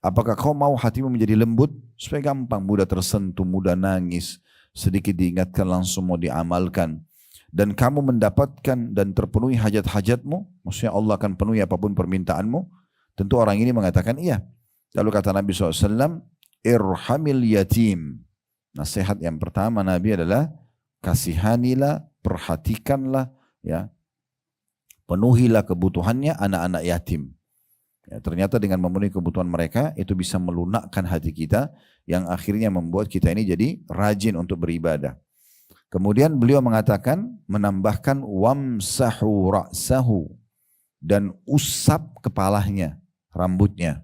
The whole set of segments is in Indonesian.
Apakah kau mau hatimu menjadi lembut? Supaya gampang, mudah tersentuh, mudah nangis. Sedikit diingatkan langsung mau diamalkan. Dan kamu mendapatkan dan terpenuhi hajat-hajatmu. Maksudnya Allah akan penuhi apapun permintaanmu. Tentu orang ini mengatakan iya. Lalu kata Nabi SAW, irhamil yatim. Nasihat yang pertama Nabi adalah kasihanilah, perhatikanlah, ya, penuhilah kebutuhannya anak-anak yatim. Ya, ternyata dengan memenuhi kebutuhan mereka itu bisa melunakkan hati kita yang akhirnya membuat kita ini jadi rajin untuk beribadah. Kemudian beliau mengatakan menambahkan wamsahu ra'sahu dan usap kepalanya, rambutnya.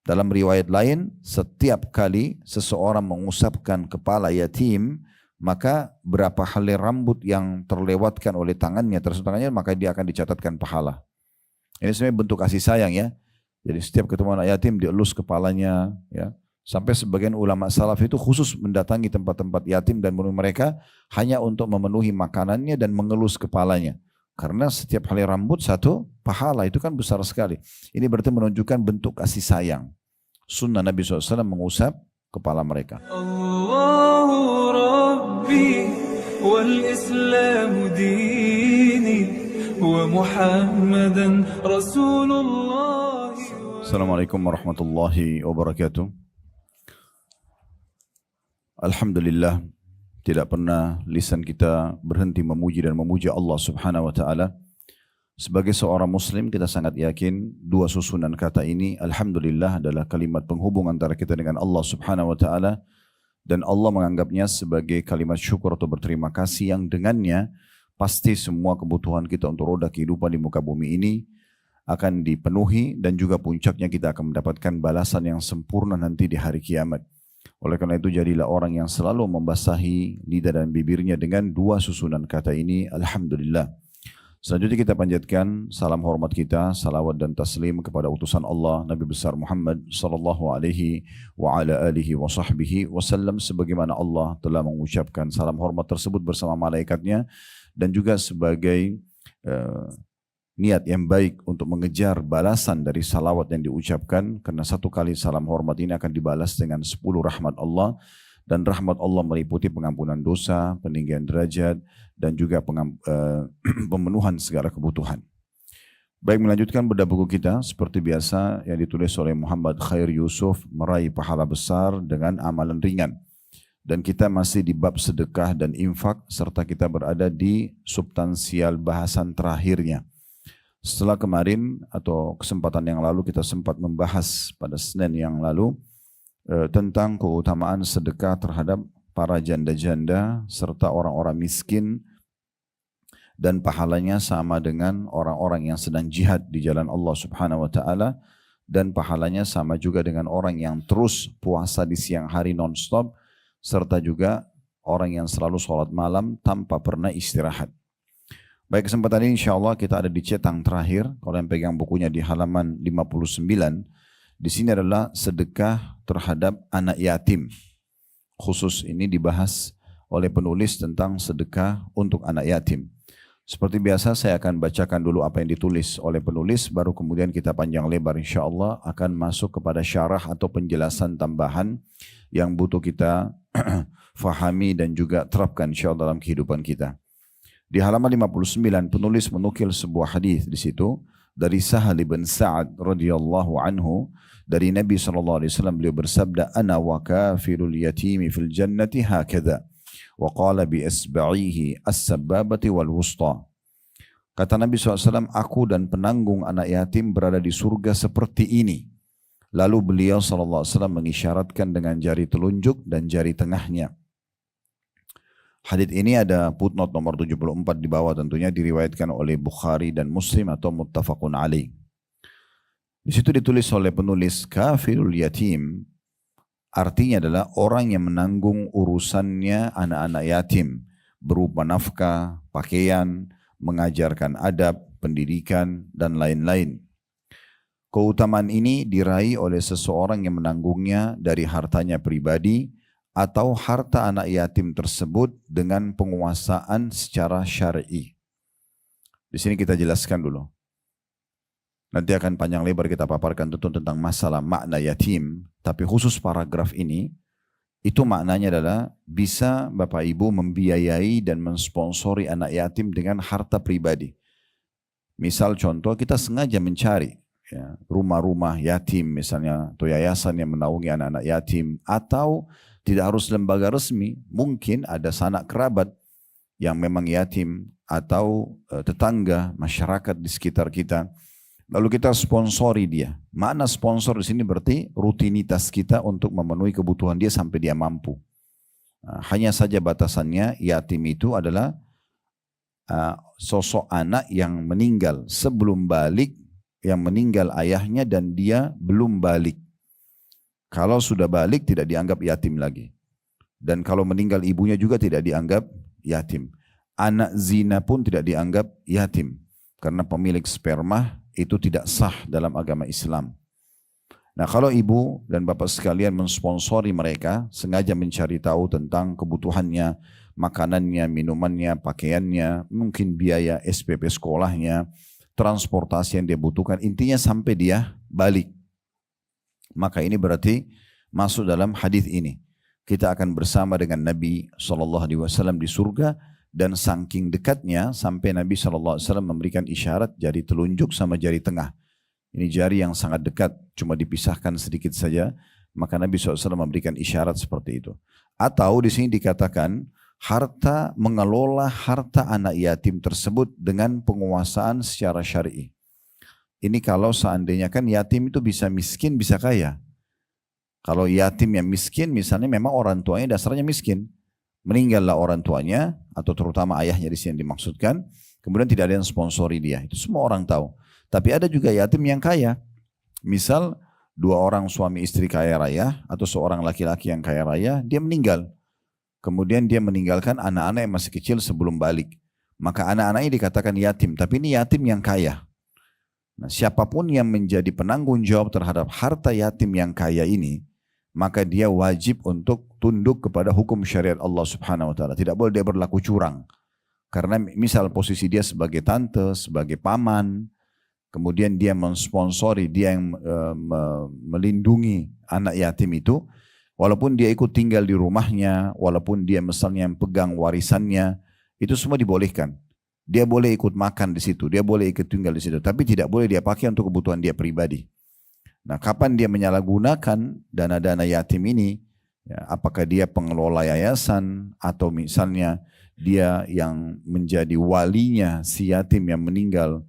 Dalam riwayat lain, setiap kali seseorang mengusapkan kepala yatim, maka berapa helai rambut yang terlewatkan oleh tangannya, maka dia akan dicatatkan pahala. Ini sebenarnya bentuk kasih sayang ya. Jadi setiap ketemu anak yatim dielus kepalanya, ya. Sampai sebagian ulama salaf itu khusus mendatangi tempat-tempat yatim dan menemui mereka hanya untuk memenuhi makanannya dan mengelus kepalanya. Karena setiap helai rambut satu pahala, itu kan besar sekali. Ini berarti menunjukkan bentuk kasih sayang. Sunnah Nabi SAW mengusap kepala mereka. Allahu Rabbi wal Islamu dini wa Muhammadan Rasulullah. Assalamualaikum warahmatullahi wabarakatuh. Alhamdulillah, tidak pernah lisan kita berhenti memuji dan memuja Allah Subhanahu wa taala. Sebagai seorang muslim kita sangat yakin dua susunan kata ini alhamdulillah adalah kalimat penghubung antara kita dengan Allah Subhanahu wa taala, dan Allah menganggapnya sebagai kalimat syukur atau berterima kasih yang dengannya pasti semua kebutuhan kita untuk roda kehidupan di muka bumi ini akan dipenuhi, dan juga puncaknya kita akan mendapatkan balasan yang sempurna nanti di hari kiamat. Oleh karena itu jadilah orang yang selalu membasahi lidah dan bibirnya dengan dua susunan kata ini, alhamdulillah. Selanjutnya kita panjatkan salam hormat kita, salawat dan taslim kepada utusan Allah Nabi besar Muhammad sallallahu alaihi wa ala alihi wa sahbihi wasallam, sebagaimana Allah telah mengucapkan salam hormat tersebut bersama malaikatnya, dan juga sebagai niat yang baik untuk mengejar balasan dari salawat yang diucapkan, karena satu kali salam hormat ini akan dibalas dengan 10 rahmat Allah, dan rahmat Allah meliputi pengampunan dosa, peninggian derajat, dan juga pemenuhan segala kebutuhan. Baik, melanjutkan bedah buku kita seperti biasa yang ditulis oleh Muhammad Khair Yusuf, meraih pahala besar dengan amalan ringan. Dan kita masih di bab sedekah dan infak, serta kita berada di substansial bahasan terakhirnya. Setelah kemarin atau kesempatan yang lalu kita sempat membahas pada Senin yang lalu tentang keutamaan sedekah terhadap para janda-janda serta orang-orang miskin, dan pahalanya sama dengan orang-orang yang sedang jihad di jalan Allah Subhanahu wa taala, dan pahalanya sama juga dengan orang yang terus puasa di siang hari non-stop, serta juga orang yang selalu sholat malam tanpa pernah istirahat. Baik, kesempatan ini insya Allah kita ada di cetang terakhir. Kalau yang pegang bukunya di halaman 59, di sini adalah sedekah terhadap anak yatim. Khusus ini dibahas oleh penulis tentang sedekah untuk anak yatim. Seperti biasa saya akan bacakan dulu apa yang ditulis oleh penulis, baru kemudian kita panjang lebar insya Allah akan masuk kepada syarah atau penjelasan tambahan yang butuh kita fahami dan juga terapkan insya Allah dalam kehidupan kita. Di halaman 59 penulis menukil sebuah hadis di situ dari Sahal bin Sa'ad radhiyallahu anhu, dari Nabi SAW beliau bersabda, ana wa kafirul yatimi fil jannati hakadha wa qala bi isba'ihi as-sababati wal wusta. Kata Nabi SAW, aku dan penanggung anak yatim berada di surga seperti ini. Lalu beliau SAW mengisyaratkan dengan jari telunjuk dan jari tengahnya. Hadits ini ada footnote nomor 74 di bawah, tentunya diriwayatkan oleh Bukhari dan Muslim atau muttafaqun alaih. Di situ ditulis oleh penulis kafirul yatim, artinya adalah orang yang menanggung urusannya anak-anak yatim berupa nafkah, pakaian, mengajarkan adab, pendidikan, dan lain-lain. Keutamaan ini diraih oleh seseorang yang menanggungnya dari hartanya pribadi atau harta anak yatim tersebut dengan penguasaan secara syar'i. Di sini kita jelaskan dulu. Nanti akan panjang lebar kita paparkan tentu tentang masalah makna yatim. Tapi khusus paragraf ini, itu maknanya adalah bisa Bapak Ibu membiayai dan mensponsori anak yatim dengan harta pribadi. Misal contoh kita sengaja mencari ya, rumah-rumah yatim misalnya, atau yayasan yang menaungi anak-anak yatim, atau tidak harus lembaga resmi, mungkin ada sanak kerabat yang memang yatim, atau tetangga, masyarakat di sekitar kita. Lalu kita sponsori dia. Makna sponsor di sini berarti rutinitas kita untuk memenuhi kebutuhan dia sampai dia mampu. Hanya saja batasannya yatim itu adalah sosok anak yang meninggal sebelum balik, yang meninggal ayahnya dan dia belum balik. Kalau sudah balik tidak dianggap yatim lagi. Dan kalau meninggal ibunya juga tidak dianggap yatim. Anak zina pun tidak dianggap yatim. Karena pemilik sperma itu tidak sah dalam agama Islam. Nah, kalau ibu dan bapak sekalian mensponsori mereka, sengaja mencari tahu tentang kebutuhannya, makanannya, minumannya, pakaiannya, mungkin biaya SPP sekolahnya, transportasi yang dia butuhkan, intinya sampai dia balik. Maka ini berarti masuk dalam hadis ini. Kita akan bersama dengan Nabi SAW di surga. Dan saking dekatnya sampai Nabi SAW memberikan isyarat jari telunjuk sama jari tengah. Ini jari yang sangat dekat, cuma dipisahkan sedikit saja. Maka Nabi SAW memberikan isyarat seperti itu. Atau di sini dikatakan harta, mengelola harta anak yatim tersebut dengan penguasaan secara syar'i. Ini kalau seandainya kan yatim itu bisa miskin, bisa kaya. Kalau yatim yang miskin misalnya memang orang tuanya dasarnya miskin. Meninggallah orang tuanya atau terutama ayahnya di sini dimaksudkan, kemudian tidak ada yang sponsori dia. Itu semua orang tahu. Tapi ada juga yatim yang kaya. Misal 2 orang suami istri kaya raya atau seorang laki-laki yang kaya raya, dia meninggal. Kemudian dia meninggalkan anak-anak yang masih kecil sebelum balik. Maka anak-anaknya dikatakan yatim, tapi ini yatim yang kaya. Nah, siapapun yang menjadi penanggung jawab terhadap harta yatim yang kaya ini, maka dia wajib untuk tunduk kepada hukum syariat Allah Subhanahu wa taala. Tidak boleh dia berlaku curang. Karena misal posisi dia sebagai tante, sebagai paman, kemudian dia mensponsori, dia yang melindungi anak yatim itu, walaupun dia ikut tinggal di rumahnya, walaupun dia misalnya yang pegang warisannya, itu semua dibolehkan. Dia boleh ikut makan di situ, dia boleh ikut tinggal di situ, tapi tidak boleh dia pakai untuk kebutuhan dia pribadi. Nah, kapan dia menyalahgunakan dana-dana yatim ini, ya, apakah dia pengelola yayasan atau misalnya dia yang menjadi walinya si yatim yang meninggal,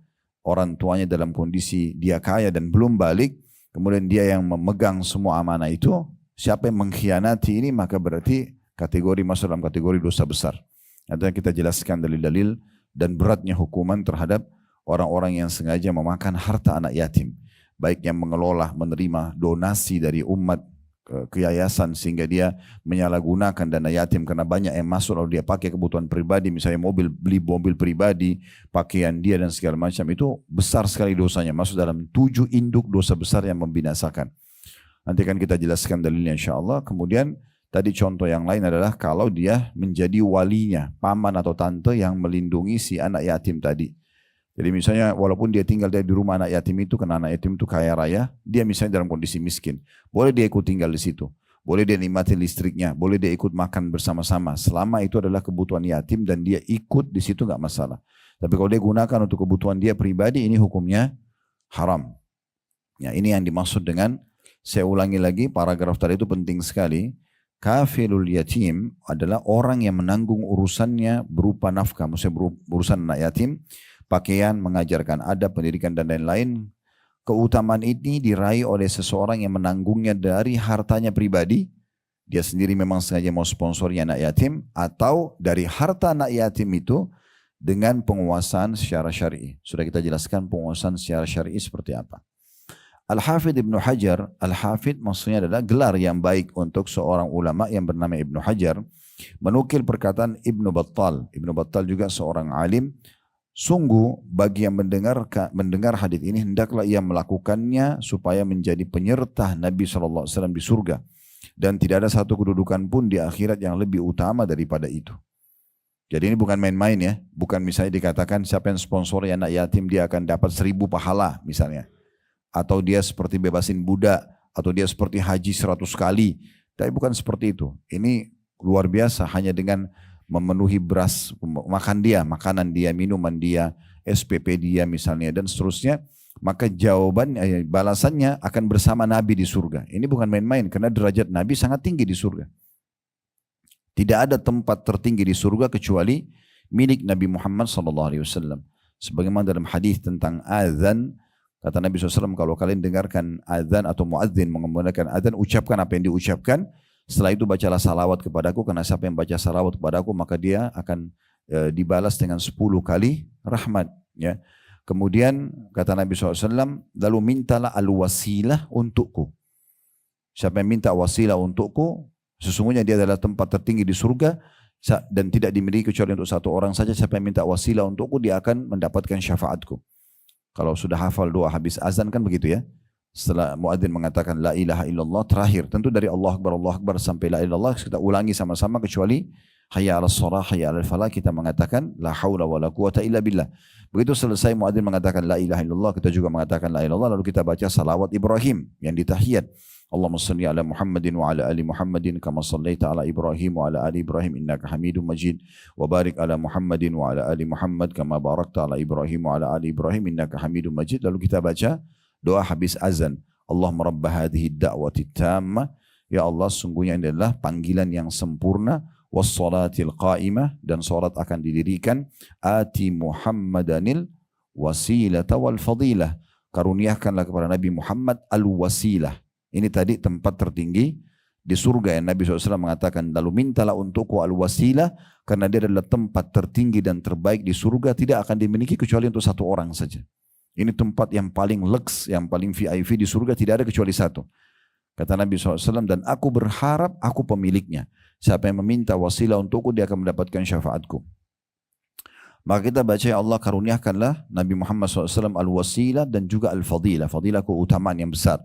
orang tuanya dalam kondisi dia kaya dan belum balik, kemudian dia yang memegang semua amanah itu, siapa yang mengkhianati ini maka berarti kategori masuk dalam kategori dosa besar. Nanti kita jelaskan dalil-dalil dan beratnya hukuman terhadap orang-orang yang sengaja memakan harta anak yatim. Baik yang mengelola, menerima donasi dari umat ke yayasan sehingga dia menyalahgunakan dana yatim karena banyak yang masuk lalu dia pakai kebutuhan pribadi, misalnya mobil, beli mobil pribadi, pakaian dia dan segala macam, itu besar sekali dosanya, masuk dalam 7 induk dosa besar yang membinasakan. Nanti kan kita jelaskan dalilnya insyaAllah. Kemudian tadi contoh yang lain adalah kalau dia menjadi walinya, paman atau tante yang melindungi si anak yatim tadi. Jadi misalnya walaupun dia tinggal di rumah anak yatim itu, karena anak yatim itu kaya raya, dia misalnya dalam kondisi miskin, boleh dia ikut tinggal di situ, boleh dia nikmati listriknya, boleh dia ikut makan bersama-sama, selama itu adalah kebutuhan yatim dan dia ikut di situ nggak masalah. Tapi kalau dia gunakan untuk kebutuhan dia pribadi, ini hukumnya haram. Ya, ini yang dimaksud dengan, saya ulangi lagi, paragraf tadi itu penting sekali. Kafilul yatim adalah orang yang menanggung urusannya berupa nafkah, maksudnya urusan anak yatim, pakaian, mengajarkan adab, pendidikan dan lain-lain. Keutamaan ini diraih oleh seseorang yang menanggungnya dari hartanya pribadi. Dia sendiri memang sengaja mau sponsori anak yatim, atau dari harta anak yatim itu dengan penguasaan secara syar'i. Sudah kita jelaskan penguasaan secara syar'i seperti apa. Al-Hafidh Ibnu Hajar, Al-Hafidh maksudnya adalah gelar yang baik untuk seorang ulama yang bernama Ibnu Hajar, menukil perkataan Ibnu Battal. Ibnu Battal juga seorang alim. Sungguh bagi yang mendengar hadis ini hendaklah ia melakukannya supaya menjadi penyerta Nabi SAW di surga. Dan tidak ada satu kedudukan pun di akhirat yang lebih utama daripada itu. Jadi ini bukan main-main ya. Bukan misalnya dikatakan siapa yang sponsori anak yatim dia akan dapat 1000 pahala misalnya. Atau dia seperti bebasin budak. Atau dia seperti haji 100 kali. Tapi bukan seperti itu. Ini luar biasa hanya dengan memenuhi beras makan dia, makanan dia, minuman dia, SPP dia misalnya dan seterusnya. Maka jawaban balasannya akan bersama Nabi di surga. Ini bukan main-main karena derajat Nabi sangat tinggi di surga. Tidak ada tempat tertinggi di surga kecuali milik Nabi Muhammad SAW. Sebagaimana dalam hadis tentang azan, kata Nabi SAW, kalau kalian dengarkan azan atau muadzin mengumandangkan azan, ucapkan apa yang diucapkan. Setelah itu bacalah salawat kepadaku, karena siapa yang baca salawat kepadaku maka dia akan dibalas dengan 10 kali rahmat. Ya. Kemudian kata Nabi SAW, lalu mintalah al-wasilah untukku. Siapa yang minta wasilah untukku, sesungguhnya dia adalah tempat tertinggi di surga dan tidak dimiliki kecuali untuk satu orang saja. Siapa yang minta wasilah untukku, dia akan mendapatkan syafaatku. Kalau sudah hafal doa habis azan kan begitu ya. Setelah muadzin mengatakan la ilaha illallah, terakhir tentu dari Allah Akbar sampai la ilaha illallah kita ulangi sama-sama, kecuali hayya 'alas shalah, hayya 'alal falah kita mengatakan la haula wala quwata illa billah. Begitu selesai muadzin mengatakan la ilaha illallah, kita juga mengatakan la ilaha illallah, lalu kita baca salawat Ibrahim yang di tahiyat. Allahumma salli ala Muhammadin wa ala ali Muhammadin kama sallaita ala Ibrahim wa ala ali Ibrahim innaka Hamidum Majid wa barik ala Muhammadin wa ala ali Muhammad kama barakta ala Ibrahim wa ala ali Ibrahim innaka Hamidum Majid. Lalu kita baca doa habis azan. Allahumma rabb hadhihi ad-da'wati tammah, ya Allah sungguhnya ini adalah panggilan yang sempurna, was-salatil qa'imah, dan salat akan didirikan, ati Muhammadanil wasilata wal fadilah, karuniakanlah kepada Nabi Muhammad al-wasilah. Ini tadi tempat tertinggi di surga yang Nabi SAW mengatakan, lalu mintalah untukku al-wasilah, karena dia adalah tempat tertinggi dan terbaik di surga, tidak akan dimiliki kecuali untuk satu orang saja. Ini tempat yang paling leks, yang paling VIP di surga, tidak ada kecuali satu. Kata Nabi SAW, dan aku berharap aku pemiliknya. Siapa yang meminta wasilah untukku, dia akan mendapatkan syafaatku. Maka kita baca, ya Allah karuniakanlah Nabi Muhammad SAW al-wasilah dan juga al-fadilah. Fadilah keutamaan yang besar.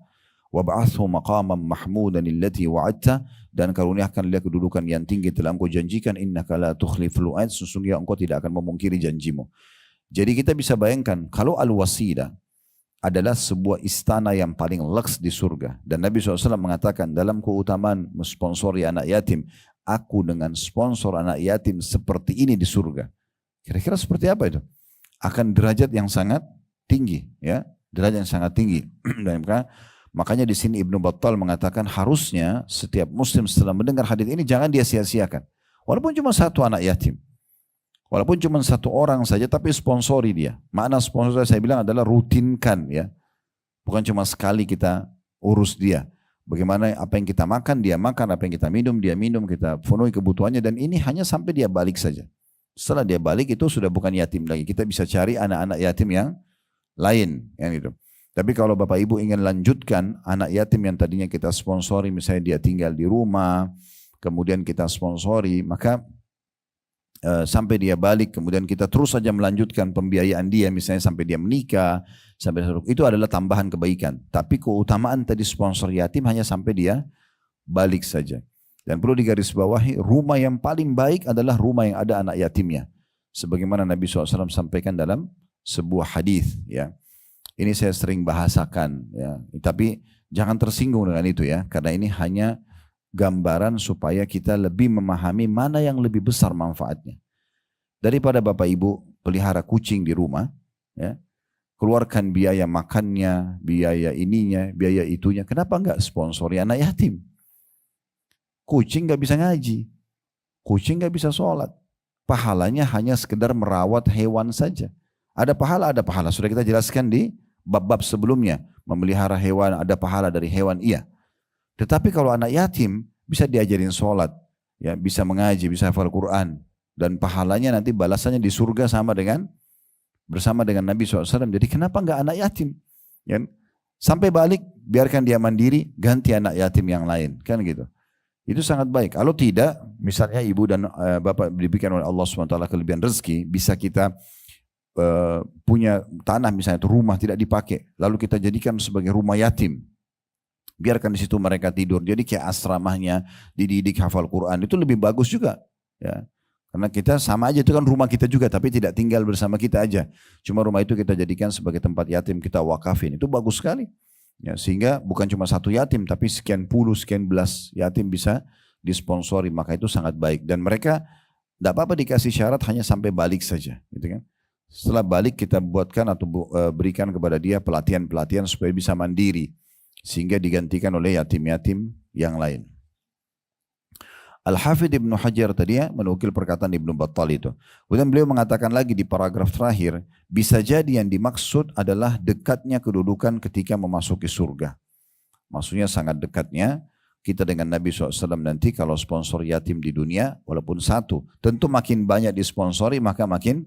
Wab'athu maqaman mahmudan allati wa'adta, dan karuniakan dia kedudukan yang tinggi telah engkau janjikan, innaka la tukhliful mi'ad, sesungguhnya engkau tidak akan memungkiri janjimu. Jadi kita bisa bayangkan kalau al-wasilah adalah sebuah istana yang paling leks di surga, dan Nabi SAW mengatakan dalam keutamaan mensponsori anak yatim, aku dengan sponsor anak yatim seperti ini di surga. Kira-kira seperti apa itu? Akan derajat yang sangat tinggi, ya, derajat yang sangat tinggi. Dan makanya di sini Ibnu Battal mengatakan harusnya setiap muslim setelah mendengar hadis ini jangan dia sia-siakan. Walaupun cuma satu anak yatim. Walaupun cuma satu orang saja tapi sponsori dia. Makna sponsor saya bilang adalah rutinkan ya. Bukan cuma sekali kita urus dia. Bagaimana apa yang kita makan dia makan, apa yang kita minum dia minum, kita penuhi kebutuhannya, dan ini hanya sampai dia balik saja. Setelah dia balik itu sudah bukan yatim lagi. Kita bisa cari anak-anak yatim yang lain yang itu. Tapi kalau Bapak Ibu ingin lanjutkan anak yatim yang tadinya kita sponsori, misalnya dia tinggal di rumah, kemudian kita sponsori, maka sampai dia balik, kemudian kita terus saja melanjutkan pembiayaan dia, misalnya sampai dia menikah, sampai itu adalah tambahan kebaikan. Tapi keutamaan tadi sponsor yatim hanya sampai dia balik saja. Dan perlu digarisbawahi, rumah yang paling baik adalah rumah yang ada anak yatimnya. Sebagaimana Nabi SAW sampaikan dalam sebuah hadis, ya. Ini saya sering bahasakan, ya. Tapi jangan tersinggung dengan itu ya, karena ini hanya gambaran supaya kita lebih memahami mana yang lebih besar manfaatnya. Daripada Bapak Ibu pelihara kucing di rumah, ya, keluarkan biaya makannya, biaya ininya, biaya itunya. Kenapa enggak sponsori anak yatim? Kucing enggak bisa ngaji, kucing enggak bisa sholat. Pahalanya hanya sekedar merawat hewan saja. Ada pahala, sudah kita jelaskan di bab-bab sebelumnya, memelihara hewan ada pahala dari hewan, iya. Tetapi kalau anak yatim bisa diajarin sholat, ya, bisa mengaji, bisa hafal Quran, dan pahalanya nanti balasannya di surga bersama dengan Nabi SAW. Jadi kenapa enggak anak yatim? Ya, sampai balik biarkan dia mandiri, ganti anak yatim yang lain, kan gitu. Itu sangat baik. Kalau tidak, misalnya ibu dan bapak diberikan oleh Allah SWT kelebihan rezeki, bisa kita punya tanah misalnya, itu rumah tidak dipakai, lalu kita jadikan sebagai rumah yatim, biarkan di situ mereka tidur, jadi kayak asramahnya, dididik hafal Quran, itu lebih bagus juga ya. Karena kita sama aja, itu kan rumah kita juga, tapi tidak tinggal bersama kita aja. Cuma rumah itu kita jadikan sebagai tempat yatim, kita wakafin. Itu bagus sekali. Ya, sehingga bukan cuma satu yatim, tapi sekian puluh, sekian belas yatim bisa disponsori. Maka itu sangat baik. Dan mereka tidak apa-apa dikasih syarat hanya sampai balik saja. Gitu kan. Setelah balik kita buatkan atau berikan kepada dia pelatihan-pelatihan supaya bisa mandiri. Sehingga digantikan oleh yatim-yatim yang lain. Al-Hafidh Ibnu Hajar tadi menukil perkataan Ibnu Battal itu. Kemudian beliau mengatakan lagi di paragraf terakhir, bisa jadi yang dimaksud adalah dekatnya kedudukan ketika memasuki surga. Maksudnya sangat dekatnya kita dengan Nabi SAW nanti kalau sponsor yatim di dunia, walaupun satu, tentu makin banyak disponsori maka makin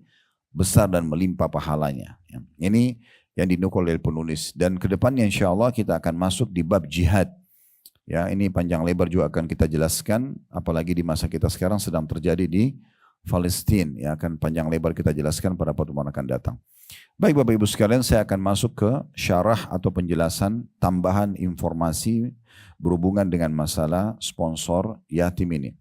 besar dan melimpah pahalanya. Ini yang dinukul oleh penulis. Dan kedepannya insya Allah kita akan masuk di bab jihad. Ya, ini panjang lebar juga akan kita jelaskan, apalagi di masa kita sekarang sedang terjadi di Palestina. Ya, akan panjang lebar kita jelaskan pada pertemuan akan datang. Baik Bapak Ibu sekalian, saya akan masuk ke syarah atau penjelasan tambahan informasi berhubungan dengan masalah sponsor yatim ini.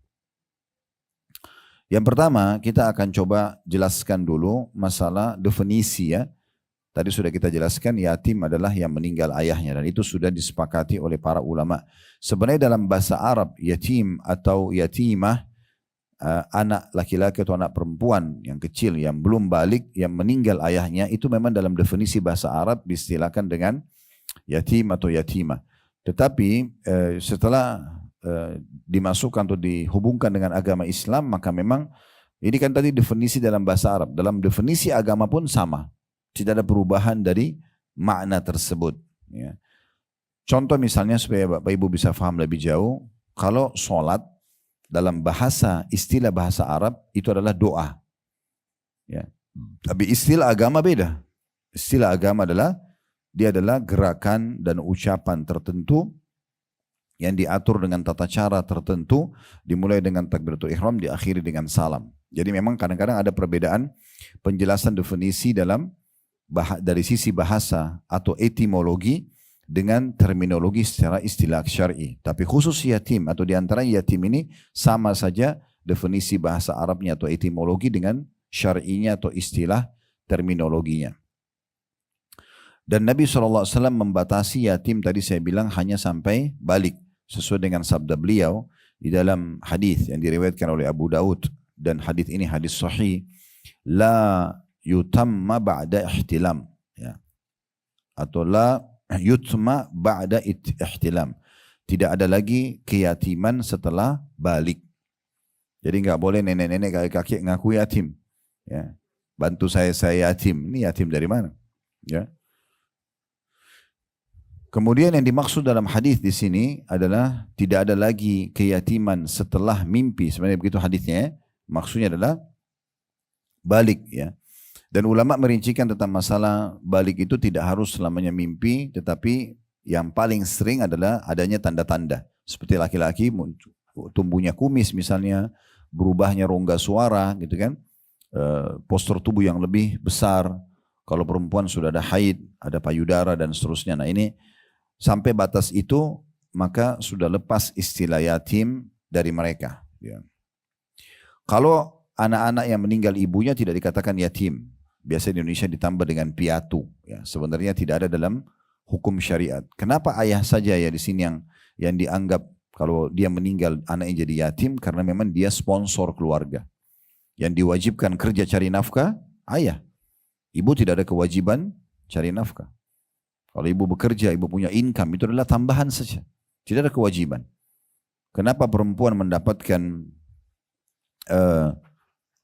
Yang pertama, kita akan coba jelaskan dulu masalah definisi ya. Tadi sudah kita jelaskan yatim adalah yang meninggal ayahnya dan itu sudah disepakati oleh para ulama. Sebenarnya dalam bahasa Arab yatim atau yatimah anak laki-laki atau anak perempuan yang kecil yang belum balik yang meninggal ayahnya itu memang dalam definisi bahasa Arab diistilahkan dengan yatim atau yatimah. Tetapi setelah dimasukkan atau dihubungkan dengan agama Islam maka memang ini kan tadi definisi dalam bahasa Arab. Dalam definisi agama pun sama. Tidak ada perubahan dari makna tersebut. Ya. Contoh misalnya supaya Bapak Ibu bisa paham lebih jauh, kalau sholat dalam bahasa istilah bahasa Arab itu adalah doa. Ya. Tapi istilah agama beda. Istilah agama adalah dia adalah gerakan dan ucapan tertentu yang diatur dengan tata cara tertentu, dimulai dengan takbiratul ihram, diakhiri dengan salam. Jadi memang kadang-kadang ada perbedaan penjelasan definisi dari sisi bahasa atau etimologi dengan terminologi secara istilah syar'i. Tapi khusus yatim atau diantara yatim ini sama saja definisi bahasa Arabnya atau etimologi dengan syar'inya atau istilah terminologinya. Dan Nabi SAW membatasi yatim tadi saya bilang hanya sampai balik. Sesuai dengan sabda beliau di dalam hadis yang diriwayatkan oleh Abu Daud. Dan hadis ini hadis sahih. La yutamma ba'da ihtilam, ya. Atau la yutma ba'da ihtilam. Tidak ada lagi keyatiman setelah balik. Jadi enggak boleh nenek-nenek kakek-kakek ngaku yatim, ya. Bantu saya yatim. Ini yatim dari mana? Ya. Kemudian yang dimaksud dalam hadis di sini adalah tidak ada lagi keyatiman setelah mimpi. Sebenarnya begitu hadisnya, ya. Maksudnya adalah balik, ya. Dan ulama merincikan tentang masalah balik itu tidak harus selamanya mimpi, tetapi yang paling sering adalah adanya tanda-tanda. Seperti laki-laki tumbuhnya kumis misalnya, berubahnya rongga suara gitu kan, postur tubuh yang lebih besar. Kalau perempuan sudah ada haid, ada payudara dan seterusnya. Nah ini sampai batas itu maka sudah lepas istilah yatim dari mereka. Ya. Kalau anak-anak yang meninggal ibunya tidak dikatakan yatim. Biasa di Indonesia ditambah dengan piatu. Ya, sebenarnya tidak ada dalam hukum syariat. Kenapa ayah saja ya di sini yang dianggap kalau dia meninggal anaknya jadi yatim karena memang dia sponsor keluarga. Yang diwajibkan kerja cari nafkah ayah. Ibu tidak ada kewajiban cari nafkah. Kalau ibu bekerja, ibu punya income itu adalah tambahan saja. Tidak ada kewajiban. Kenapa perempuan mendapatkan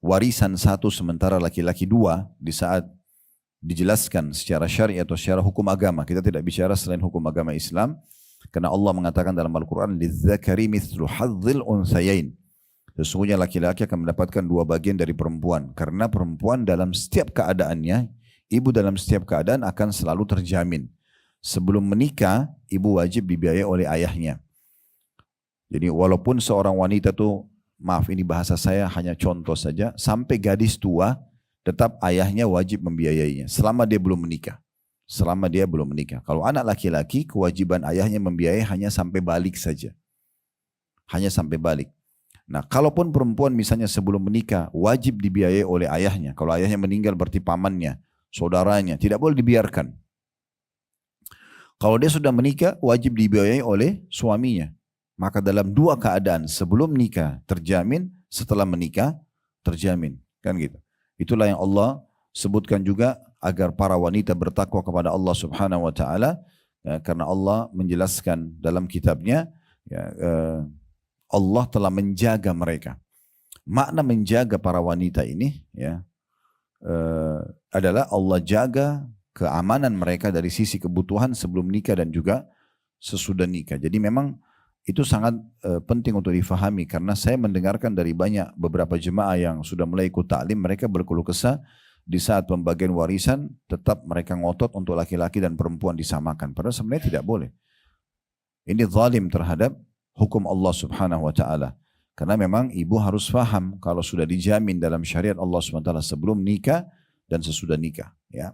warisan satu sementara laki-laki dua di saat dijelaskan secara syar'i atau secara hukum agama. Kita tidak bicara selain hukum agama Islam. Karena Allah mengatakan dalam Al-Quran, lizzakari mithlu hadzil unsayain. Sesungguhnya laki-laki akan mendapatkan dua bagian dari perempuan. Karena perempuan dalam setiap keadaannya, ibu dalam setiap keadaan akan selalu terjamin. Sebelum menikah, ibu wajib dibiayai oleh ayahnya. Jadi walaupun seorang wanita tuh, maaf ini bahasa saya hanya contoh saja, sampai gadis tua tetap ayahnya wajib membiayainya selama dia belum menikah. Selama dia belum menikah. Kalau anak laki-laki kewajiban ayahnya membiayai hanya sampai balik saja. Hanya sampai balik. Nah, kalaupun perempuan misalnya sebelum menikah wajib dibiayai oleh ayahnya. Kalau ayahnya meninggal berarti pamannya, saudaranya, tidak boleh dibiarkan. Kalau dia sudah menikah wajib dibiayai oleh suaminya. Maka dalam dua keadaan, sebelum nikah terjamin, setelah menikah terjamin. Kan gitu. Itulah yang Allah sebutkan juga agar para wanita bertakwa kepada Allah Subhanahu wa taala, ya, karena Allah menjelaskan dalam kitabnya, ya, Allah telah menjaga mereka. Makna menjaga para wanita ini, ya, adalah Allah jaga keamanan mereka dari sisi kebutuhan sebelum nikah dan juga sesudah nikah. Jadi memang itu sangat penting untuk difahami, karena saya mendengarkan dari beberapa jemaah yang sudah mulai ikut ta'lim, mereka berkeluh kesah di saat pembagian warisan tetap mereka ngotot untuk laki-laki dan perempuan disamakan. Padahal sebenarnya tidak boleh. Ini zalim terhadap hukum Allah Subhanahu wa taala. Karena memang ibu harus faham kalau sudah dijamin dalam syariat Allah Subhanahu wa taala sebelum nikah dan sesudah nikah, ya.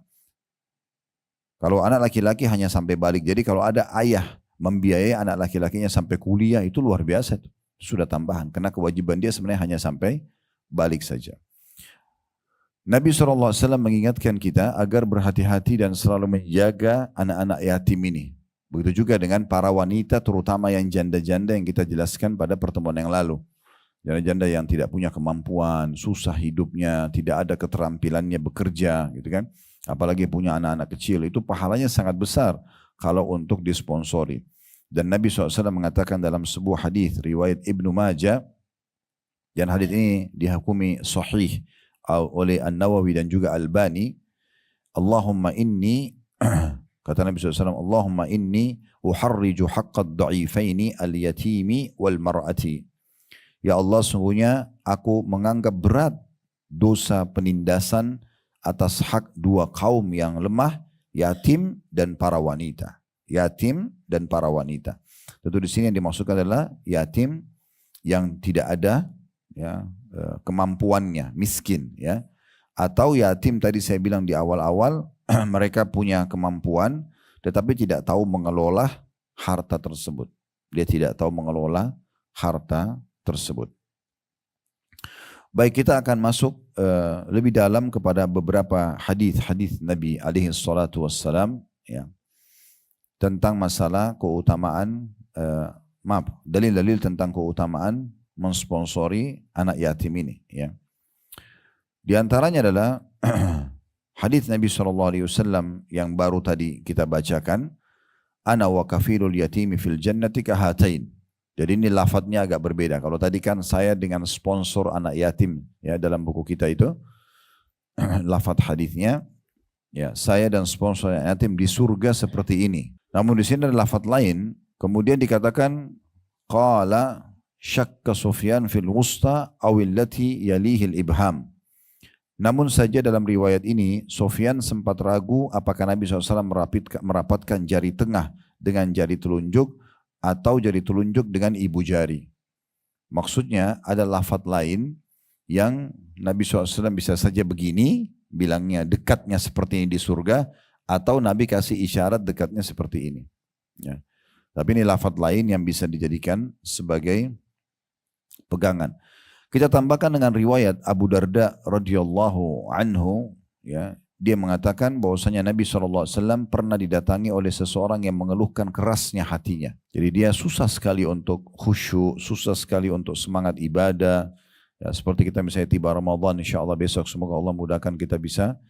Kalau anak laki-laki hanya sampai balik. Jadi kalau ada ayah membiayai anak laki-lakinya sampai kuliah, itu luar biasa. Sudah tambahan. Karena kewajiban dia sebenarnya hanya sampai balik saja. Nabi SAW mengingatkan kita agar berhati-hati dan selalu menjaga anak-anak yatim ini. Begitu juga dengan para wanita, terutama yang janda-janda yang kita jelaskan pada pertemuan yang lalu. Janda-janda yang tidak punya kemampuan, susah hidupnya, tidak ada keterampilannya bekerja, gitu kan. Apalagi punya anak-anak kecil, itu pahalanya sangat besar kalau untuk disponsori. Dan Nabi SAW mengatakan dalam sebuah hadis riwayat Ibnu Majah, dan hadis ini dihukumi sahih oleh An-Nawawi dan juga Albani, Allahumma inni kata Nabi SAW, Allahumma inni uharriju haqqad dha'ifaini al-yatimi wal mar'ati. Ya Allah, sungguhnya aku menganggap berat dosa penindasan atas hak dua kaum yang lemah, yatim dan para wanita. Yatim dan para wanita. Tentu di sini yang dimaksudkan adalah yatim yang tidak ada, ya, kemampuannya, miskin, ya. Atau yatim tadi saya bilang di awal-awal mereka punya kemampuan tetapi tidak tahu mengelola harta tersebut. Dia tidak tahu mengelola harta tersebut. Baik, kita akan masuk lebih dalam kepada beberapa hadis-hadis Nabi alaihi salatu wassalam, ya, tentang masalah keutamaan, dalil-dalil tentang keutamaan mensponsori anak yatim ini, ya. Di antaranya adalah hadis Nabi SAW yang baru tadi kita bacakan, ana wa kafilul yatimi fil jannati kahatain. Jadi ini lafadznya agak berbeda. Kalau tadi kan saya dengan sponsor anak yatim, ya, dalam buku kita itu lafadz hadisnya, ya, saya dan sponsor anak yatim di surga seperti ini. Namun di sini ada lafadz lain, kemudian dikatakan qala syakka Sufyan fil wusta awillati yalihil ibham. Namun saja dalam riwayat ini Sufyan sempat ragu apakah Nabi SAW merapatkan jari tengah dengan jari telunjuk atau jari telunjuk dengan ibu jari. Maksudnya ada lafadz lain yang Nabi SAW bisa saja begini, bilangnya dekatnya seperti ini di surga, atau Nabi kasih isyarat dekatnya seperti ini, ya. Tapi ini lafadz lain yang bisa dijadikan sebagai pegangan. Kita tambahkan dengan riwayat Abu Darda radhiyallahu anhu, ya, dia mengatakan bahwasanya Nabi SAW pernah didatangi oleh seseorang yang mengeluhkan kerasnya hatinya. Jadi dia susah sekali untuk khusyuk, susah sekali untuk semangat ibadah. Ya, seperti kita misalnya tiba Ramadan, insya Allah besok semoga Allah mudahkan kita bisa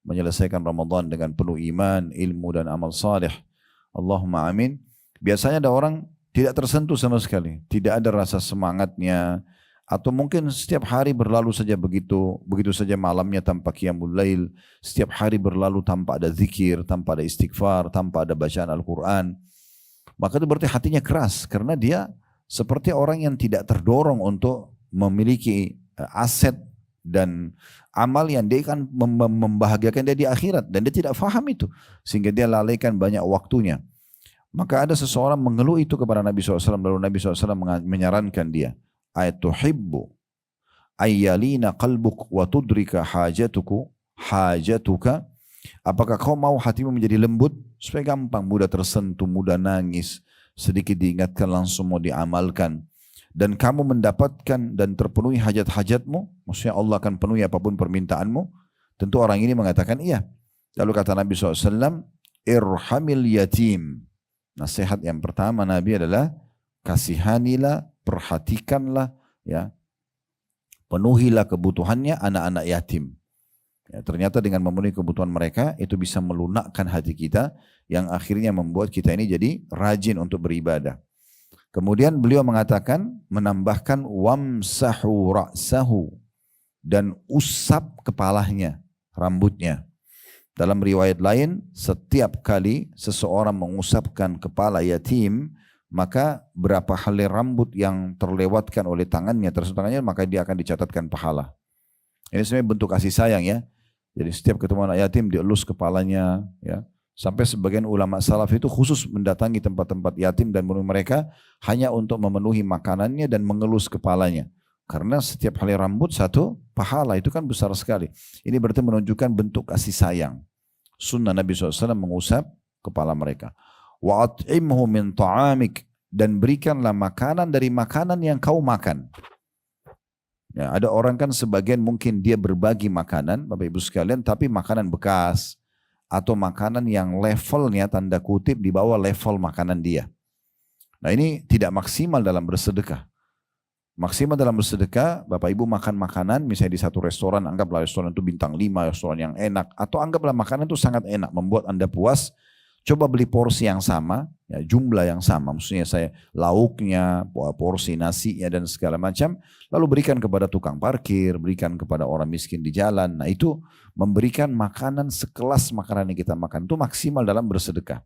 menyelesaikan Ramadan dengan penuh iman, ilmu dan amal saleh. Allahumma amin. Biasanya ada orang tidak tersentuh sama sekali, tidak ada rasa semangatnya, atau mungkin setiap hari berlalu saja begitu saja malamnya tanpa qiyamul lail, setiap hari berlalu tanpa ada zikir, tanpa ada istighfar, tanpa ada bacaan Al-Quran. Maka itu berarti hatinya keras, karena dia seperti orang yang tidak terdorong untuk memiliki aset dan amal yang dia akan membahagiakan dia di akhirat, dan dia tidak faham itu sehingga dia lalaikan banyak waktunya. Maka ada seseorang mengeluh itu kepada Nabi SAW, lalu Nabi SAW menyarankan dia, ayatuhibbu ayyalina qalbuk wa tudrika hajatuka, apakah kau mau hatimu menjadi lembut supaya gampang, mudah tersentuh, mudah nangis, sedikit diingatkan langsung mau diamalkan. dan kamu mendapatkan dan terpenuhi hajat-hajatmu, maksudnya Allah akan penuhi apapun permintaanmu, tentu orang ini mengatakan iya. Lalu kata Nabi SAW, irhamil yatim. Nasihat yang pertama Nabi adalah kasihanilah, perhatikanlah, ya, penuhilah kebutuhannya anak-anak yatim. Ya, ternyata dengan memenuhi kebutuhan mereka itu bisa melunakkan hati kita yang akhirnya membuat kita ini jadi rajin untuk beribadah. Kemudian beliau mengatakan, menambahkan wamsahu ra'sahu, dan usap kepalanya, rambutnya. Dalam riwayat lain, setiap kali seseorang mengusapkan kepala yatim, maka berapa helai rambut yang terlewatkan oleh tangannya, maka dia akan dicatatkan pahala. Ini sebenarnya bentuk kasih sayang ya. Jadi setiap ketemu anak yatim dielus kepalanya, ya. Sampai sebagian ulama salaf itu khusus mendatangi tempat-tempat yatim dan menemui mereka hanya untuk memenuhi makanannya dan mengelus kepalanya. Karena setiap helai rambut satu pahala, itu kan besar sekali. Ini berarti menunjukkan bentuk kasih sayang. Sunnah Nabi SAW mengusap kepala mereka. Wa at'imhu min ta'amik, dan berikanlah makanan dari makanan yang kau makan. Ya, ada orang kan sebagian mungkin dia berbagi makanan, Bapak Ibu sekalian, tapi makanan bekas atau makanan yang levelnya tanda kutip di bawah level makanan dia. Nah ini tidak maksimal dalam bersedekah. Maksimal dalam bersedekah, Bapak Ibu makan makanan misalnya di satu restoran, anggaplah restoran itu bintang 5, restoran yang enak, atau anggaplah makanan itu sangat enak, membuat Anda puas. Coba beli porsi yang sama, ya, jumlah yang sama, maksudnya saya lauknya, porsi nasinya dan segala macam, lalu berikan kepada tukang parkir, berikan kepada orang miskin di jalan. Nah itu memberikan makanan sekelas makanan yang kita makan, itu maksimal dalam bersedekah.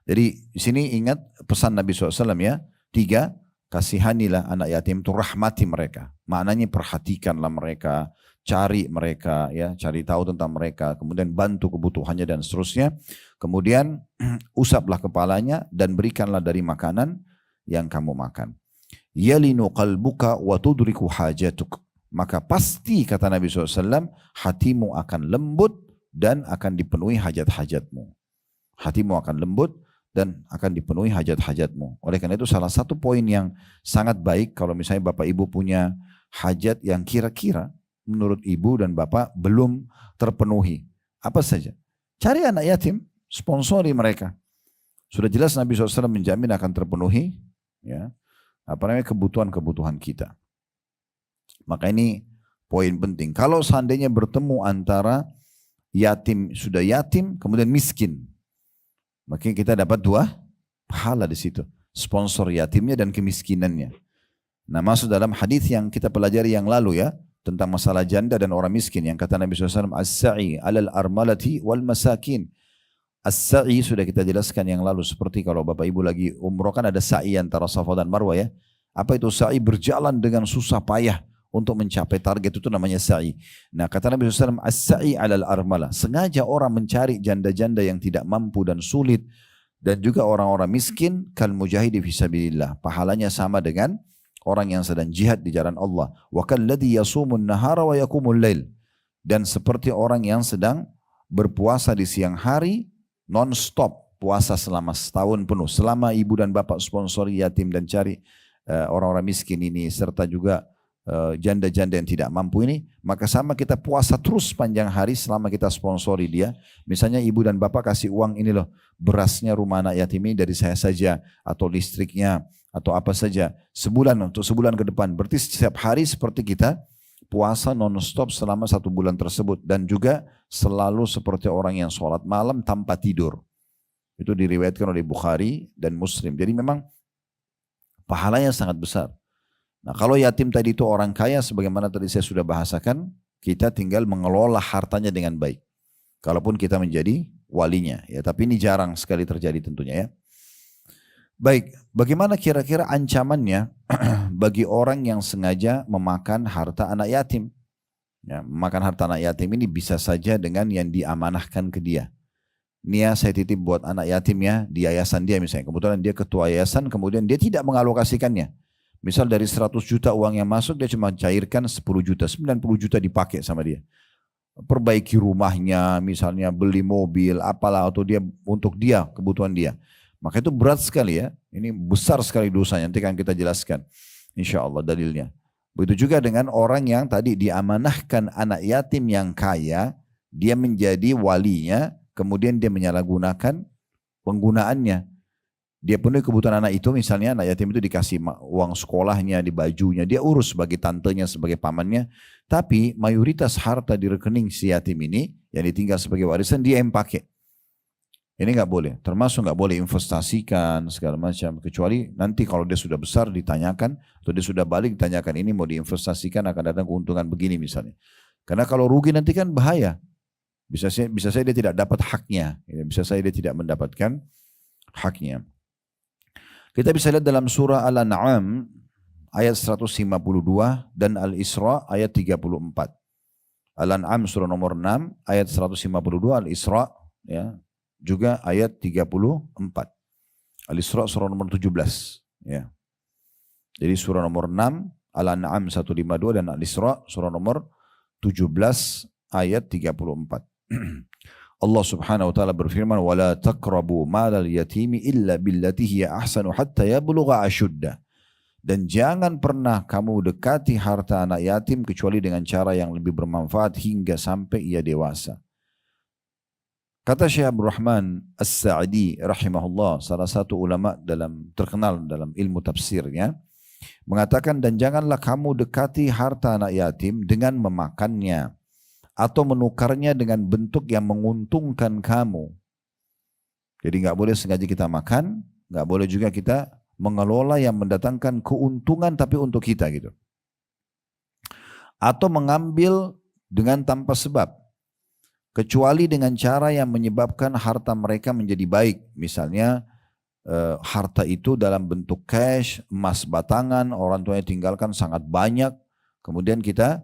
Jadi di sini ingat pesan Nabi SAW ya, 3, kasihanilah anak yatim, itu rahmati mereka. Maknanya perhatikanlah mereka, cari mereka, ya, cari tahu tentang mereka, kemudian bantu kebutuhannya dan seterusnya. Kemudian usaplah kepalanya dan berikanlah dari makanan yang kamu makan. Yalinu qalbuka wa tudriku hajatuk. Maka pasti kata Nabi SAW, hatimu akan lembut dan akan dipenuhi hajat-hajatmu. Hatimu akan lembut dan akan dipenuhi hajat-hajatmu. Oleh karena itu salah satu poin yang sangat baik kalau misalnya Bapak Ibu punya hajat yang kira-kira menurut ibu dan bapak belum terpenuhi. Apa saja? Cari anak yatim, sponsori mereka. Sudah jelas Nabi SAW menjamin akan terpenuhi, ya, kebutuhan-kebutuhan kita. Maka ini poin penting. Kalau seandainya bertemu antara yatim, sudah yatim, kemudian miskin, maka kita dapat 2 pahala di situ. Sponsor yatimnya dan kemiskinannya. Nah, masuk dalam hadis yang kita pelajari yang lalu ya, tentang masalah janda dan orang miskin, yang kata Nabi SAW, as-sa'i alal armalati wal masakin. As-sa'i sudah kita jelaskan yang lalu, seperti kalau Bapak Ibu lagi umroh kan ada sa'i antara Safa dan Marwah ya. Apa itu sa'i? Berjalan dengan susah payah untuk mencapai target, itu namanya sa'i. Nah kata Nabi SAW, as-sa'i alal armalah. Sengaja orang mencari janda-janda yang tidak mampu dan sulit, dan juga orang-orang miskin, kal mujahidi fisabilillah. Pahalanya sama dengan orang yang sedang jihad di jalan Allah. Wa kalladhi yasumun nahara wa yakumul lail. Dan seperti orang yang sedang berpuasa di siang hari non-stop, puasa selama setahun penuh. Selama ibu dan bapak sponsori yatim dan cari orang-orang miskin ini, serta juga janda-janda yang tidak mampu ini, maka sama kita puasa terus panjang hari selama kita sponsori dia. Misalnya ibu dan bapak kasih uang, ini loh berasnya rumah anak yatim ini dari saya saja, atau listriknya, atau apa saja, sebulan, untuk sebulan ke depan. Berarti setiap hari seperti kita puasa non-stop selama 1 bulan tersebut. Dan juga selalu seperti orang yang sholat malam tanpa tidur. Itu diriwayatkan oleh Bukhari dan Muslim. Jadi memang pahalanya sangat besar. Nah kalau yatim tadi itu orang kaya, sebagaimana tadi saya sudah bahasakan, kita tinggal mengelola hartanya dengan baik. Kalaupun kita menjadi walinya. Ya, tapi ini jarang sekali terjadi tentunya ya. Baik, bagaimana kira-kira ancamannya bagi orang yang sengaja memakan harta anak yatim? Ya, memakan harta anak yatim ini bisa saja dengan yang diamanahkan ke dia. Ini ya saya titip buat anak yatim ya, di yayasan dia misalnya. Kebetulan dia ketua yayasan, kemudian dia tidak mengalokasikannya. Misal dari 100 juta uang yang masuk, dia cuma cairkan 10 juta, 90 juta dipakai sama dia. Perbaiki rumahnya, misalnya beli mobil, apalah, atau dia untuk dia, kebutuhan dia. Maka itu berat sekali ya. Ini besar sekali dosanya. Nanti akan kita jelaskan. Insya Allah dalilnya. Begitu juga dengan orang yang tadi diamanahkan anak yatim yang kaya. Dia menjadi walinya. Kemudian dia menyalahgunakan penggunaannya. Dia penuhi kebutuhan anak itu, misalnya anak yatim itu dikasih uang sekolahnya, di bajunya, dia urus sebagai tantenya, sebagai pamannya. Tapi mayoritas harta di rekening si yatim ini, yang ditinggal sebagai warisan, dia yang pakai. Ini nggak boleh, termasuk nggak boleh investasikan segala macam. Kecuali nanti kalau dia sudah besar ditanyakan, atau dia sudah balik ditanyakan, ini mau diinvestasikan akan datang keuntungan begini misalnya. Karena kalau rugi nanti kan bahaya. Bisa saya dia tidak dapat haknya, bisa saya dia tidak mendapatkan haknya. Kita bisa lihat dalam surah Al-An'am ayat 152 dan Al-Isra ayat 34. Al-An'am surah nomor 6 ayat 152, Al-Isra ya, juga ayat 34. Al-Isra surah nomor 17 ya. Jadi surah nomor 6, Al-An'am 152 dan Al-Isra surah nomor 17 ayat 34. Allah subhanahu wa ta'ala berfirman, وَلَا تَقْرَبُوا مَالَ الْيَتِيمِ إِلَّا بِالَّتِي هِيَ أَحْسَنُ حَتَّى يَبْلُغَ أَشُدَّهُ. Dan jangan pernah kamu dekati harta anak yatim kecuali dengan cara yang lebih bermanfaat hingga sampai ia dewasa. Kata Syekh Abdul Rahman As-Sa'di rahimahullah, salah satu ulama terkenal dalam ilmu tafsirnya, mengatakan, dan janganlah kamu dekati harta anak yatim dengan memakannya atau menukarnya dengan bentuk yang menguntungkan kamu. Jadi nggak boleh sengaja kita makan, nggak boleh juga kita mengelola yang mendatangkan keuntungan tapi untuk kita gitu. Atau mengambil dengan tanpa sebab, kecuali dengan cara yang menyebabkan harta mereka menjadi baik. Misalnya harta itu dalam bentuk cash, emas batangan, orang tuanya tinggalkan sangat banyak, kemudian kita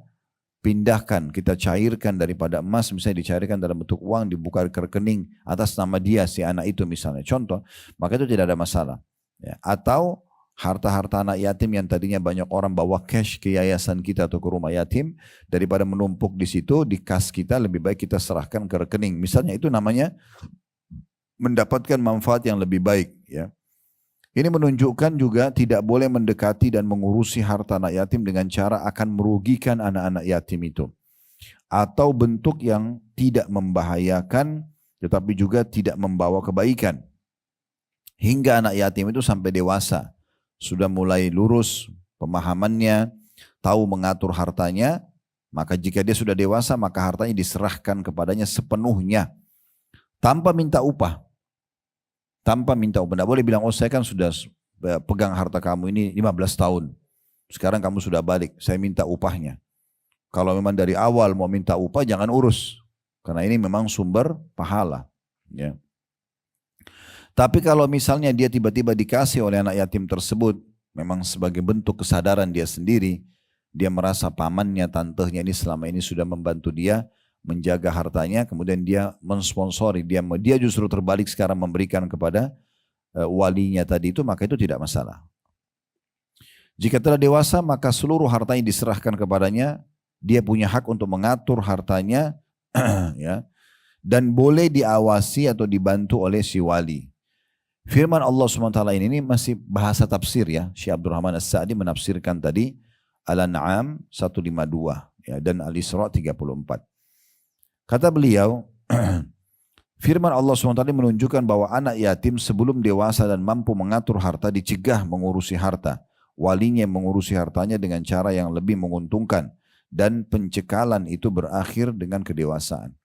pindahkan, kita cairkan daripada emas, misalnya dicairkan dalam bentuk uang, dibuka ke rekening atas nama dia, si anak itu misalnya, contoh, maka itu tidak ada masalah. Ya. Atau harta-harta anak yatim yang tadinya banyak orang bawa cash ke yayasan kita atau ke rumah yatim, daripada menumpuk di situ, di kas kita, lebih baik kita serahkan ke rekening. Misalnya itu namanya mendapatkan manfaat yang lebih baik. Ya. Ini menunjukkan juga tidak boleh mendekati dan mengurusi harta anak yatim dengan cara akan merugikan anak-anak yatim itu. Atau bentuk yang tidak membahayakan tetapi juga tidak membawa kebaikan. Hingga anak yatim itu sampai dewasa, sudah mulai lurus pemahamannya, tahu mengatur hartanya, maka jika dia sudah dewasa maka hartanya diserahkan kepadanya sepenuhnya tanpa minta upah. Tanpa minta upah. Tidak boleh bilang, oh saya kan sudah pegang harta kamu ini 15 tahun. Sekarang kamu sudah balik, saya minta upahnya. Kalau memang dari awal mau minta upah, jangan urus. Karena ini memang sumber pahala. Ya. Tapi kalau misalnya dia tiba-tiba dikasih oleh anak yatim tersebut, memang sebagai bentuk kesadaran dia sendiri, dia merasa pamannya, tantenya ini selama ini sudah membantu dia, menjaga hartanya, kemudian dia mensponsori, dia justru terbalik sekarang memberikan kepada walinya tadi itu, maka itu tidak masalah. Jika telah dewasa maka seluruh hartanya diserahkan kepadanya, dia punya hak untuk mengatur hartanya ya, dan boleh diawasi atau dibantu oleh si wali. Firman Allah SWT ini masih bahasa tafsir ya, Syekh Abdul Rahman As-Sa'di menafsirkan tadi Al-An'am 152 ya, dan Al-Isra 34. Kata beliau, firman Allah SWT menunjukkan bahwa anak yatim sebelum dewasa dan mampu mengatur harta dicegah mengurusi harta. Walinya mengurusi hartanya dengan cara yang lebih menguntungkan. Dan pencekalan itu berakhir dengan kedewasaan.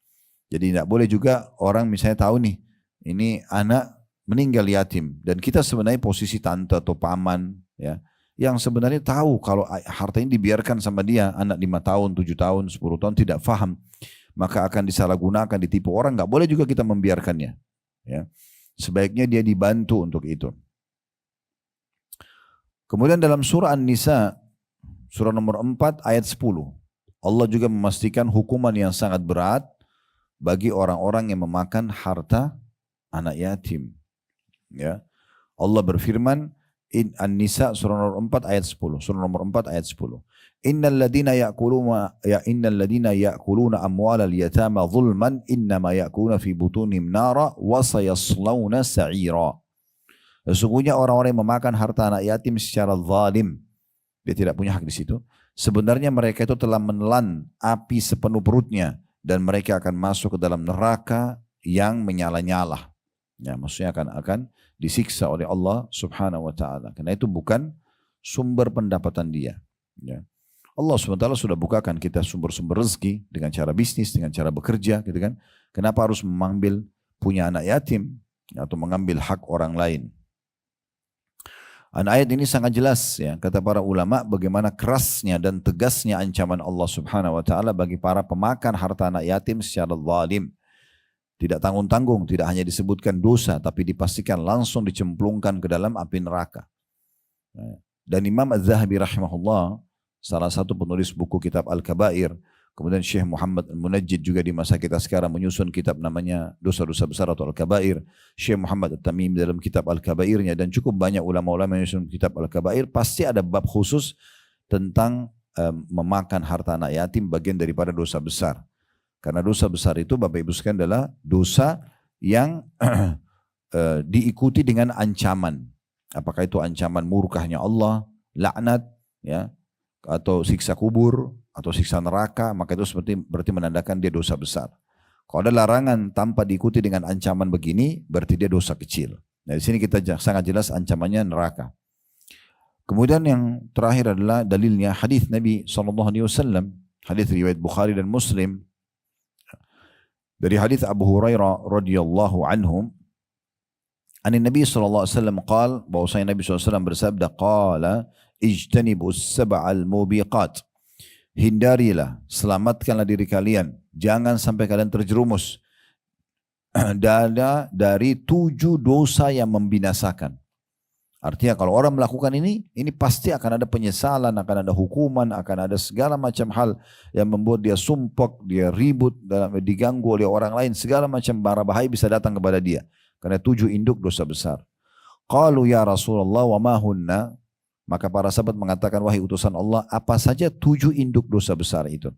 Jadi tidak boleh juga orang misalnya tahu nih, ini anak meninggal yatim. Dan kita sebenarnya posisi tante atau paman ya, yang sebenarnya tahu kalau harta ini dibiarkan sama dia, anak 5 tahun, 7 tahun, 10 tahun tidak faham, maka akan disalahgunakan, ditipu orang. Nggak boleh juga kita membiarkannya. Ya. Sebaiknya dia dibantu untuk itu. Kemudian dalam surah An-Nisa, surah nomor 4 ayat 10, Allah juga memastikan hukuman yang sangat berat bagi orang-orang yang memakan harta anak yatim. Ya. Allah berfirman, An-Nisa surah nomor 4 ayat 10, surah nomor 4 ayat 10. Innal ladina ya'kuluna amwalal yatama zulman innama ya'kuluna fi butunihim nara wa sayaslawna sa'ira. Sesungguhnya orang-orang yang memakan harta anak yatim secara zalim, dia tidak punya hak di situ. Sebenarnya mereka itu telah menelan api sepenuh perutnya dan mereka akan masuk ke dalam neraka yang menyala-nyala. Ya, maksudnya akan disiksa oleh Allah Subhanahu wa taala. Karena itu bukan sumber pendapatan dia. Ya. Allah SWT sudah bukakan kita sumber-sumber rezeki dengan cara bisnis, dengan cara bekerja, gitu kan. Kenapa harus mengambil punya anak yatim atau mengambil hak orang lain? Ayat ini sangat jelas ya, kata para ulama bagaimana kerasnya dan tegasnya ancaman Allah Subhanahu wa taala bagi para pemakan harta anak yatim secara zalim. Tidak tanggung-tanggung, tidak hanya disebutkan dosa tapi dipastikan langsung dicemplungkan ke dalam api neraka. Dan Imam Az-Zahabi rahimahullah, salah satu penulis buku kitab Al-Kabair, kemudian Syekh Muhammad Al-Munajjid juga di masa kita sekarang menyusun kitab namanya Dosa-Dosa Besar atau Al-Kabair. Syekh Muhammad At-Tamim dalam kitab Al-Kabairnya dan cukup banyak ulama-ulama yang menyusun kitab Al-Kabair pasti ada bab khusus tentang memakan harta anak yatim bagian daripada dosa besar. Karena dosa besar itu Bapak Ibu sekalian adalah dosa yang diikuti dengan ancaman. Apakah itu ancaman murkahnya Allah, laknat, ya, atau siksa kubur, atau siksa neraka, maka itu berarti menandakan dia dosa besar. Kalau ada larangan tanpa diikuti dengan ancaman begini, berarti dia dosa kecil. Nah, di sini kita sangat jelas ancamannya neraka. Kemudian yang terakhir adalah dalilnya hadis Nabi SAW, hadis riwayat Bukhari dan Muslim. Dari hadis Abu Hurairah radhiyallahu anhu, Nabi SAW qala, bahwasanya Nabi SAW bersabda, qala ijtanibus sab'al mubiqat. Hindarilah, selamatkanlah diri kalian, jangan sampai kalian terjerumus dari 7 dosa yang membinasakan. Artinya kalau orang melakukan ini pasti akan ada penyesalan, akan ada hukuman, akan ada segala macam hal yang membuat dia sumpek, dia ribut, diganggu oleh orang lain, segala macam bara bahaya bisa datang kepada dia. Karena 7 induk dosa besar. Qalu ya Rasulullah wa ma hunna? Maka para sahabat mengatakan, wahai utusan Allah, apa saja 7 induk dosa besar itu?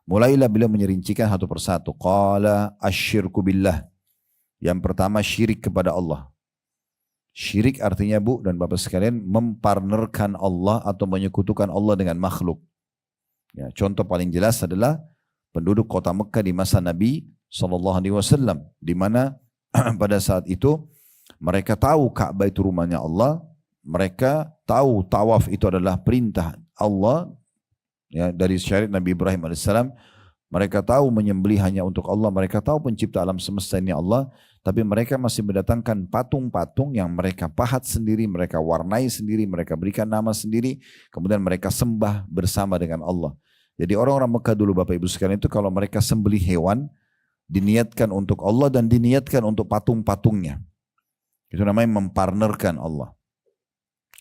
Mulailah beliau menyerincikan satu persatu. Qala asyirku billah. Yang pertama syirik kepada Allah. Syirik artinya Bu dan Bapak sekalian mempartnerkan Allah atau menyekutukan Allah dengan makhluk. Ya, contoh paling jelas adalah penduduk kota Mekah di masa Nabi SAW. Di mana pada saat itu mereka tahu Ka'bah itu rumahnya Allah. Mereka tahu tawaf itu adalah perintah Allah, ya, dari syariat Nabi Ibrahim AS. Mereka tahu menyembelih hanya untuk Allah. Mereka tahu pencipta alam semesta ini Allah. Tapi mereka masih mendatangkan patung-patung yang mereka pahat sendiri, mereka warnai sendiri, mereka berikan nama sendiri. Kemudian mereka sembah bersama dengan Allah. Jadi orang-orang Mekah dulu Bapak Ibu sekalian itu kalau mereka sembelih hewan, diniatkan untuk Allah dan diniatkan untuk patung-patungnya. Itu namanya mempartnerkan Allah.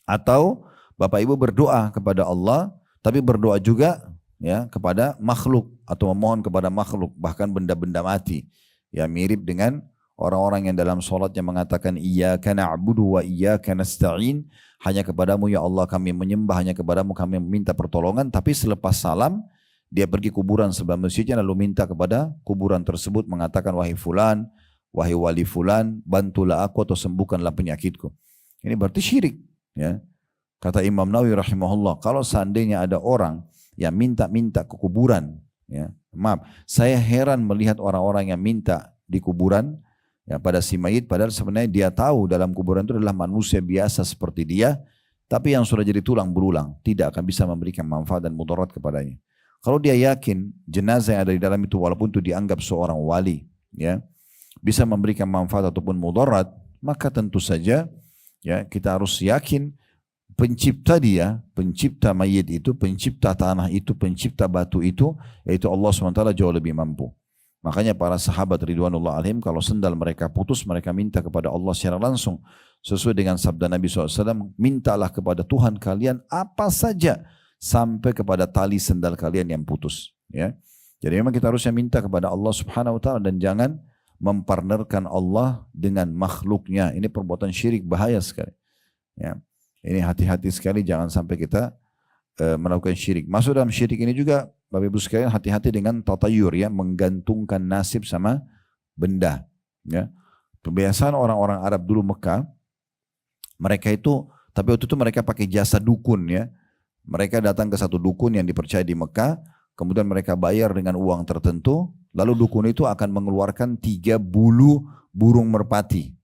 Atau Bapak Ibu berdoa kepada Allah, tapi berdoa juga ya kepada makhluk atau memohon kepada makhluk, bahkan benda-benda mati. Ya mirip dengan orang-orang yang dalam sholatnya mengatakan iyyaka na'budu wa iyyaka nasta'in, hanya kepadamu ya Allah kami menyembah, hanya kepadamu kami meminta pertolongan. Tapi selepas salam dia pergi kuburan sebelah masjidnya lalu minta kepada kuburan tersebut mengatakan wahai fulan, wahai wali fulan, bantulah aku atau sembuhkanlah penyakitku. Ini berarti syirik. Ya. Kata Imam Nawawi rahimahullah, kalau seandainya ada orang yang minta-minta ke kuburan, ya, maaf, saya heran melihat orang-orang yang minta di kuburan ya, pada si mayit, padahal sebenarnya dia tahu dalam kuburan itu adalah manusia biasa seperti dia, tapi yang sudah jadi tulang berulang, tidak akan bisa memberikan manfaat dan mudarat kepadanya. Kalau dia yakin jenazah yang ada di dalam itu walaupun itu dianggap seorang wali, ya, bisa memberikan manfaat ataupun mudarat, maka tentu saja ya kita harus yakin pencipta dia, pencipta mayit itu, pencipta tanah itu, pencipta batu itu, yaitu Allah SWT jauh lebih mampu. Makanya para sahabat ridwanullah alaihim kalau sendal mereka putus, mereka minta kepada Allah secara langsung. Sesuai dengan sabda Nabi SAW, mintalah kepada Tuhan kalian apa saja sampai kepada tali sendal kalian yang putus. Ya. Jadi memang kita harusnya minta kepada Allah Subhanahu Wa Taala dan jangan mempartnerkan Allah dengan makhluknya. Ini perbuatan syirik bahaya sekali. Ya. Ini hati-hati sekali jangan sampai kita melakukan syirik. Masuk dalam syirik ini juga Bapak Ibu sekalian hati-hati dengan tatayur ya, menggantungkan nasib sama benda. Ya. Kebiasaan orang-orang Arab dulu Mekah Mereka itu, tapi waktu itu mereka pakai jasa dukun ya. Mereka datang ke satu dukun yang dipercaya di Mekah, kemudian mereka bayar dengan uang tertentu, lalu dukun itu akan mengeluarkan 3 bulu burung merpati.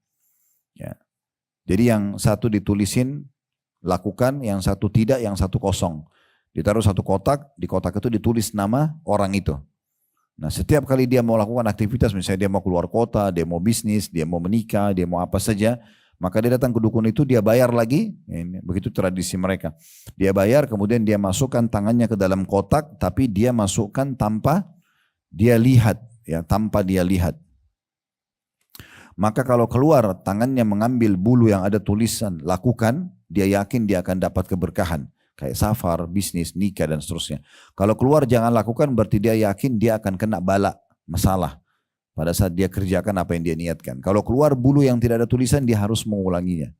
Ya. Jadi yang satu ditulisin lakukan, yang satu tidak, yang satu kosong. Ditaruh satu kotak, di kotak itu ditulis nama orang itu. Nah setiap kali dia mau lakukan aktivitas, misalnya dia mau keluar kota, dia mau bisnis, dia mau menikah, dia mau apa saja, maka dia datang ke dukun itu, dia bayar lagi, ini, begitu tradisi mereka. Dia bayar, kemudian dia masukkan tangannya ke dalam kotak, tapi dia masukkan tanpa dia lihat, ya tanpa dia lihat. Maka kalau keluar tangannya mengambil bulu yang ada tulisan lakukan, dia yakin dia akan dapat keberkahan. Kayak safar, bisnis, nikah dan seterusnya. Kalau keluar jangan lakukan berarti dia yakin dia akan kena bala, masalah. Pada saat dia kerjakan apa yang dia niatkan. Kalau keluar bulu yang tidak ada tulisan dia harus mengulanginya.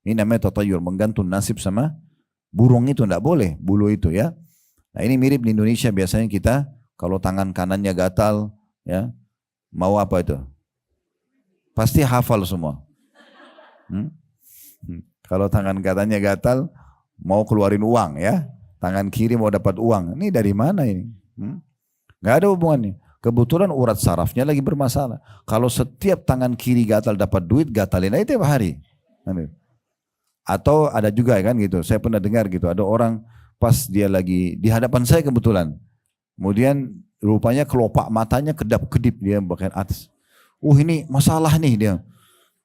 Ini namanya tatayur, menggantung nasib sama burung itu, tidak boleh bulu itu ya. Nah ini mirip di Indonesia biasanya kita kalau tangan kanannya gatal, ya mau apa itu? Pasti hafal semua. Kalau tangan kanannya gatal, mau keluarin uang ya, tangan kiri mau dapat uang. Ini dari mana ini? Gak ada hubungannya. Kebetulan urat sarafnya lagi bermasalah. Kalau setiap tangan kiri gatal dapat duit, gatalin aja tiap hari. Atau ada juga kan gitu, saya pernah dengar gitu, ada orang pas dia lagi di hadapan saya kebetulan. Kemudian rupanya kelopak matanya kedap-kedip dia bahkan atas. Ini masalah nih dia.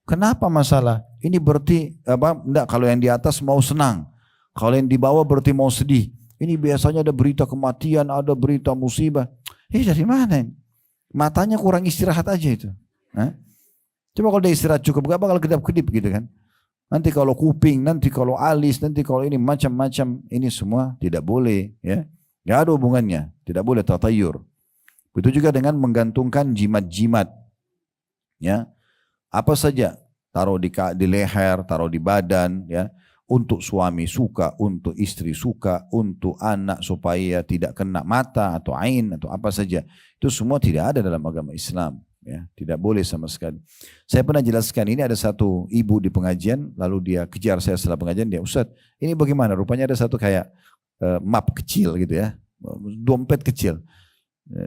Kenapa masalah? Ini berarti apa? Enggak, kalau yang di atas mau senang. Kalau yang di bawah berarti mau sedih. Ini biasanya ada berita kematian, ada berita musibah. Dari mana ini? Matanya kurang istirahat aja itu. Coba kalau dia istirahat cukup, gak bakal kedap-kedip gitu kan. Nanti kalau kuping, nanti kalau alis, nanti kalau ini macam-macam. Ini semua tidak boleh ya. Gak ada hubungannya. Tidak boleh tatayur. Begitu juga dengan menggantungkan jimat-jimat. Ya, apa saja. Taruh di leher, taruh di badan ya. Untuk suami suka, untuk istri suka, untuk anak supaya tidak kena mata atau ain atau apa saja. Itu semua tidak ada dalam agama Islam. Ya, tidak boleh sama sekali. Saya pernah jelaskan ini, ada satu ibu di pengajian, lalu dia kejar saya setelah pengajian, dia Ustadz ini bagaimana? Rupanya ada satu kayak map kecil gitu ya, dompet kecil.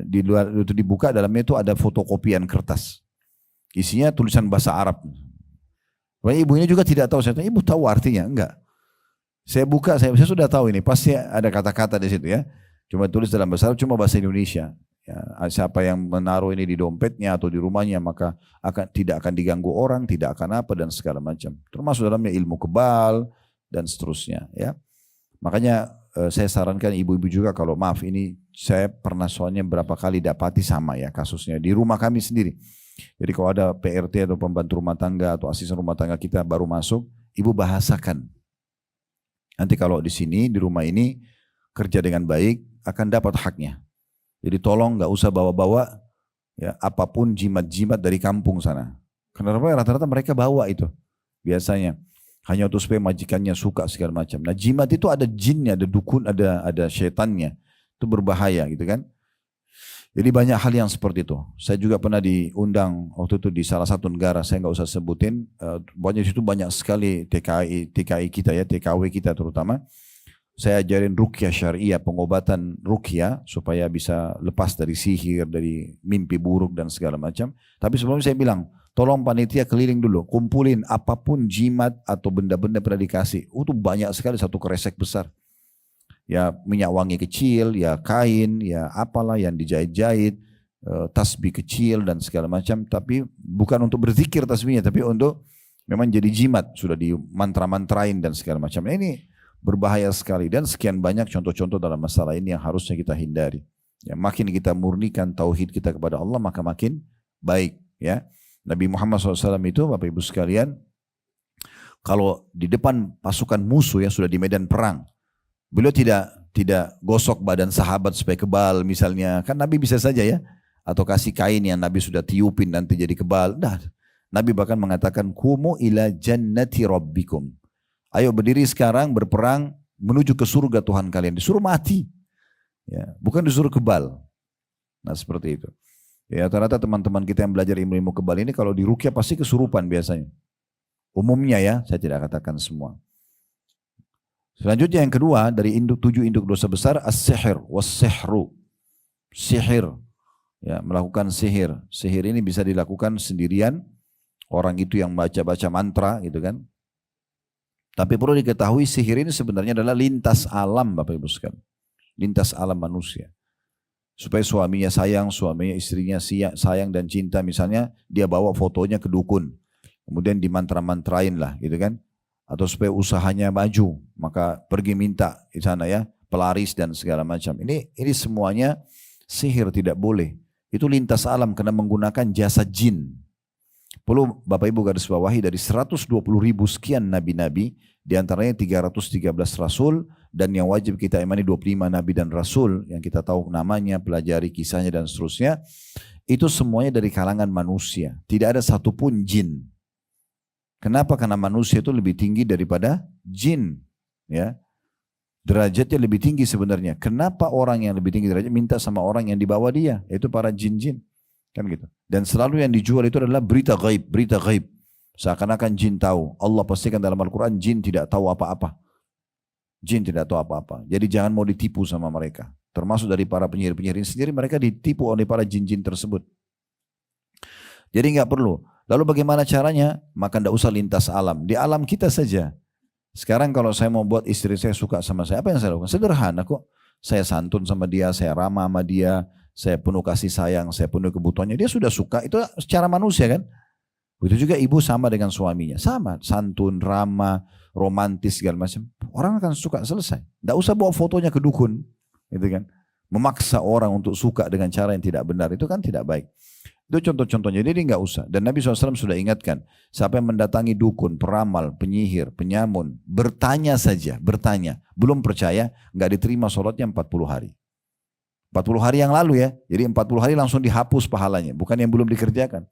Di luar itu dibuka, dalamnya itu ada fotokopian kertas. Isinya tulisan bahasa Arab. Ibunya juga tidak tahu. Saya tanya, ibu tahu artinya? Enggak. Saya buka, saya sudah tahu ini. Pasti ada kata-kata di situ ya. Cuma tulis dalam bahasa Arab, cuma bahasa Indonesia. Ya, siapa yang menaruh ini di dompetnya atau di rumahnya maka tidak akan diganggu orang, tidak akan apa dan segala macam. Termasuk dalamnya ilmu kebal dan seterusnya. Ya, makanya saya sarankan ibu-ibu juga kalau maaf ini saya pernah soalnya berapa kali dapati sama ya kasusnya di rumah kami sendiri. Jadi kalau ada PRT atau pembantu rumah tangga atau asisten rumah tangga kita baru masuk, ibu bahasakan. Nanti kalau di sini di rumah ini kerja dengan baik akan dapat haknya. Jadi tolong nggak usah bawa-bawa ya apapun jimat-jimat dari kampung sana. Kenapa? Rata-rata mereka bawa itu biasanya hanya untuk supaya majikannya suka segala macam. Nah jimat itu ada jinnya, ada dukun, ada syaitannya. Itu berbahaya gitu kan. Jadi banyak hal yang seperti itu. Saya juga pernah diundang waktu itu di salah satu negara, saya nggak usah sebutin. Banyak situ banyak sekali TKI kita ya, TKW kita terutama. Saya ajarin ruqyah syariah, pengobatan ruqyah supaya bisa lepas dari sihir, dari mimpi buruk dan segala macam. Tapi sebelumnya saya bilang, tolong panitia keliling dulu, kumpulin apapun jimat atau benda-benda pernah dikasih. Itu banyak sekali, satu kresek besar. Ya minyak wangi kecil, ya kain, ya apalah yang dijahit-jahit, tasbih kecil dan segala macam. Tapi bukan untuk berzikir tasbihnya, tapi untuk memang jadi jimat, sudah di mantra-mantrain dan segala macam. Ini berbahaya sekali dan sekian banyak contoh-contoh dalam masalah ini yang harusnya kita hindari. Ya, makin kita murnikan tauhid kita kepada Allah maka makin baik. Ya, Nabi Muhammad SAW itu Bapak Ibu sekalian, kalau di depan pasukan musuh yang sudah di medan perang, beliau tidak gosok badan sahabat supaya kebal misalnya, kan Nabi bisa saja ya, atau kasih kain yang Nabi sudah tiupin nanti jadi kebal. Nah, Nabi bahkan mengatakan kumu ila jannati rabbikum. Ayo berdiri sekarang berperang menuju ke surga Tuhan kalian. Disuruh mati. Ya, bukan disuruh kebal. Nah seperti itu. Ya rata-rata teman-teman kita yang belajar ilmu-ilmu kebal ini kalau di ruqyah pasti kesurupan biasanya. Umumnya ya, saya tidak katakan semua. Selanjutnya yang kedua dari 7 induk dosa besar, as-sihir was-sihru. Sihir, ya, melakukan sihir. Sihir ini bisa dilakukan sendirian, orang itu yang baca-baca mantra gitu kan. Tapi perlu diketahui sihir ini sebenarnya adalah lintas alam Bapak Ibu sekalian. Lintas alam manusia. Supaya suaminya sayang, suaminya istrinya sayang dan cinta, misalnya dia bawa fotonya ke dukun. Kemudian dimantra-mantrain lah gitu kan. Atau supaya usahanya maju, maka pergi minta di sana ya, pelaris dan segala macam. Ini semuanya sihir, tidak boleh. Itu lintas alam karena menggunakan jasa jin. Perlu Bapak Ibu garis bawahi dari 120.000 sekian nabi-nabi, diantaranya 313 rasul, dan yang wajib kita imani 25 nabi dan rasul, yang kita tahu namanya, pelajari kisahnya dan seterusnya. Itu semuanya dari kalangan manusia, tidak ada satupun jin. Kenapa? Karena manusia itu lebih tinggi daripada jin, ya. Derajatnya lebih tinggi sebenarnya. Kenapa orang yang lebih tinggi derajat minta sama orang yang di bawah dia, yaitu para jin-jin, kan gitu. Dan selalu yang dijual itu adalah berita gaib, berita gaib. Seakan-akan jin tahu. Allah pastikan dalam Al-Quran jin tidak tahu apa-apa. Jin tidak tahu apa-apa. Jadi jangan mau ditipu sama mereka. Termasuk dari para penyihir-penyihir sendiri, mereka ditipu oleh para jin-jin tersebut. Jadi nggak perlu. Lalu bagaimana caranya? Maka tidak usah lintas alam. Di alam kita saja. Sekarang kalau saya mau buat istri saya suka sama saya, apa yang saya lakukan? Sederhana kok. Saya santun sama dia, saya ramah sama dia, saya penuh kasih sayang, saya penuh kebutuhannya. Dia sudah suka, itu secara manusia kan? Begitu juga ibu sama dengan suaminya. Sama, santun, ramah, romantis, segala macam. Orang akan suka, selesai. Tidak usah bawa fotonya ke dukun. Gitu kan? Memaksa orang untuk suka dengan cara yang tidak benar, itu kan tidak baik. Itu contoh-contohnya, jadi nggak usah. Dan Nabi SAW sudah ingatkan, siapa yang mendatangi dukun, peramal, penyihir, penyamun, bertanya saja, bertanya, belum percaya, nggak diterima sholatnya 40 hari. 40 hari yang lalu ya, jadi 40 hari langsung dihapus pahalanya, bukan yang belum dikerjakan.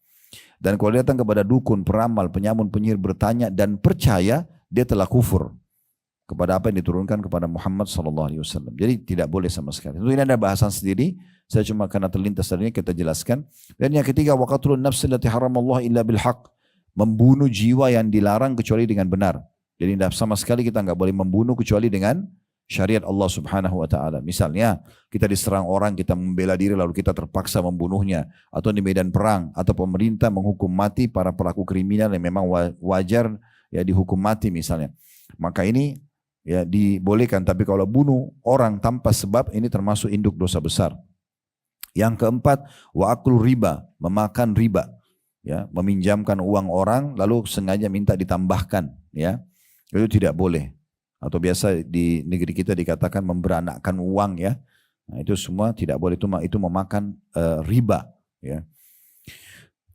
Dan kalau datang kepada dukun, peramal, penyamun, penyihir, bertanya dan percaya, dia telah kufur kepada apa yang diturunkan kepada Muhammad SAW. Jadi tidak boleh sama sekali. Tentu ini ada bahasan sendiri. Saya cuma karena terlintas tadinya kita jelaskan. Dan yang ketiga, waqatlun nafsi allati haramallahu illa bil haqq. Membunuh jiwa yang dilarang kecuali dengan benar. Jadi sama sekali kita nggak boleh membunuh kecuali dengan syariat Allah Subhanahu wa taala. Misalnya kita diserang orang, kita membela diri lalu kita terpaksa membunuhnya, atau di medan perang, atau pemerintah menghukum mati para pelaku kriminal yang memang wajar ya dihukum mati misalnya. Maka ini ya dibolehkan, tapi kalau bunuh orang tanpa sebab ini termasuk induk dosa besar. Yang keempat, wa aklu riba, memakan riba, ya, meminjamkan uang orang lalu sengaja minta ditambahkan, ya, itu tidak boleh. Atau biasa di negeri kita dikatakan memberanakkan uang, ya. Nah, itu semua tidak boleh, itu memakan riba, ya.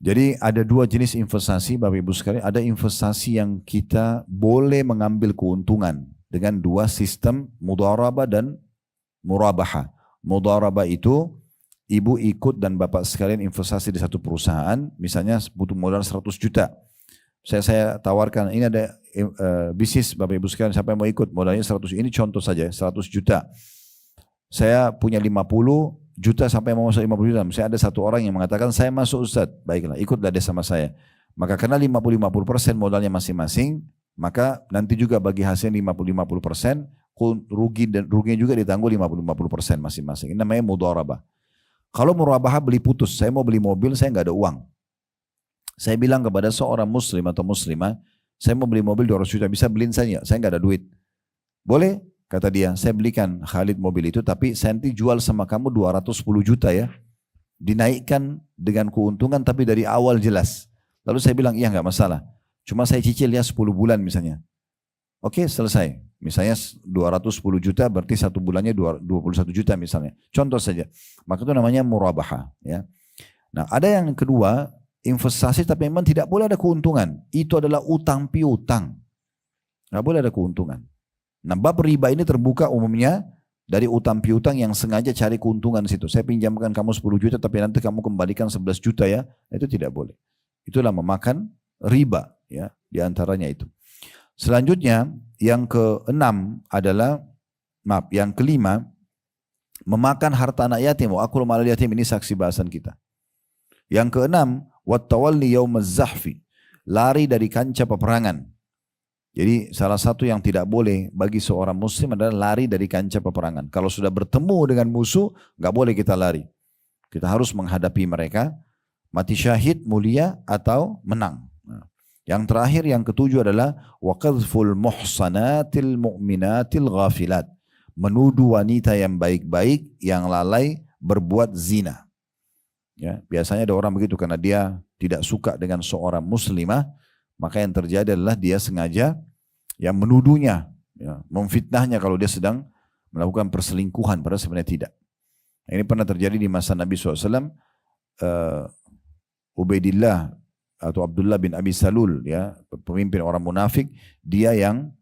Jadi ada dua jenis investasi Bapak Ibu sekalian. Ada investasi yang kita boleh mengambil keuntungan dengan dua sistem, mudharabah dan murabaha. Mudharabah itu ibu ikut dan bapak sekalian investasi di satu perusahaan, misalnya butuh modal 100 juta. Saya tawarkan, ini ada bisnis Bapak Ibu sekalian, siapa yang mau ikut, modalnya 100, ini contoh saja, 100 juta. Saya punya 50 juta sampai mau masuk 50 juta. Saya ada satu orang yang mengatakan, saya masuk Ustaz, baiklah ikutlah dia sama saya. Maka karena 50-50% modalnya masing-masing, maka nanti juga bagi hasil 50-50%, ruginya juga ditanggung 50-50% masing-masing. Ini namanya mudharabah. Kalau murabahah beli putus, saya mau beli mobil, saya nggak ada uang. Saya bilang kepada seorang muslim atau muslimah, saya mau beli mobil 200 juta, bisa beliin saya nggak ada duit. Boleh, kata dia, saya belikan Khalid mobil itu, tapi saya nanti jual sama kamu 210 juta ya. Dinaikkan dengan keuntungan, tapi dari awal jelas. Lalu saya bilang, iya nggak masalah. Cuma saya cicil ya 10 bulan misalnya. Oke, selesai. Misalnya 210 juta berarti satu bulannya 21 juta misalnya. Contoh saja. Maka itu namanya murabahah. Ya. Nah, ada yang kedua, investasi tapi memang tidak boleh ada keuntungan. Itu adalah utang piutang. Nggak boleh ada keuntungan. Nah, bab riba ini terbuka umumnya dari utang piutang yang sengaja cari keuntungan di situ. Saya pinjamkan kamu 10 juta tapi nanti kamu kembalikan 11 juta ya. Itu tidak boleh. Itulah memakan riba, ya, di antaranya itu. Selanjutnya yang keenam adalah, yang kelima, memakan harta anak yatim. Wa akulu malal yatim, ini saksi bahasan kita. Yang keenam, wat tawalli yaumaz zahfi, lari dari kancah peperangan. Jadi salah satu yang tidak boleh bagi seorang muslim adalah lari dari kancah peperangan. Kalau sudah bertemu dengan musuh, nggak boleh kita lari. Kita harus menghadapi mereka, mati syahid, mulia, atau menang. Nah, yang terakhir, yang ketujuh adalah waqadhful muhsanatil mu'minatil ghafilat. Menuduh wanita yang baik-baik, yang lalai berbuat zina. Ya, biasanya ada orang begitu karena dia tidak suka dengan seorang muslimah, maka yang terjadi adalah dia sengaja yang menuduhnya, ya, memfitnahnya kalau dia sedang melakukan perselingkuhan, padahal sebenarnya tidak. Ini pernah terjadi di masa Nabi SAW. Ubaidillah atau Abdullah bin Abi Salul, ya, pemimpin orang munafik, dia yang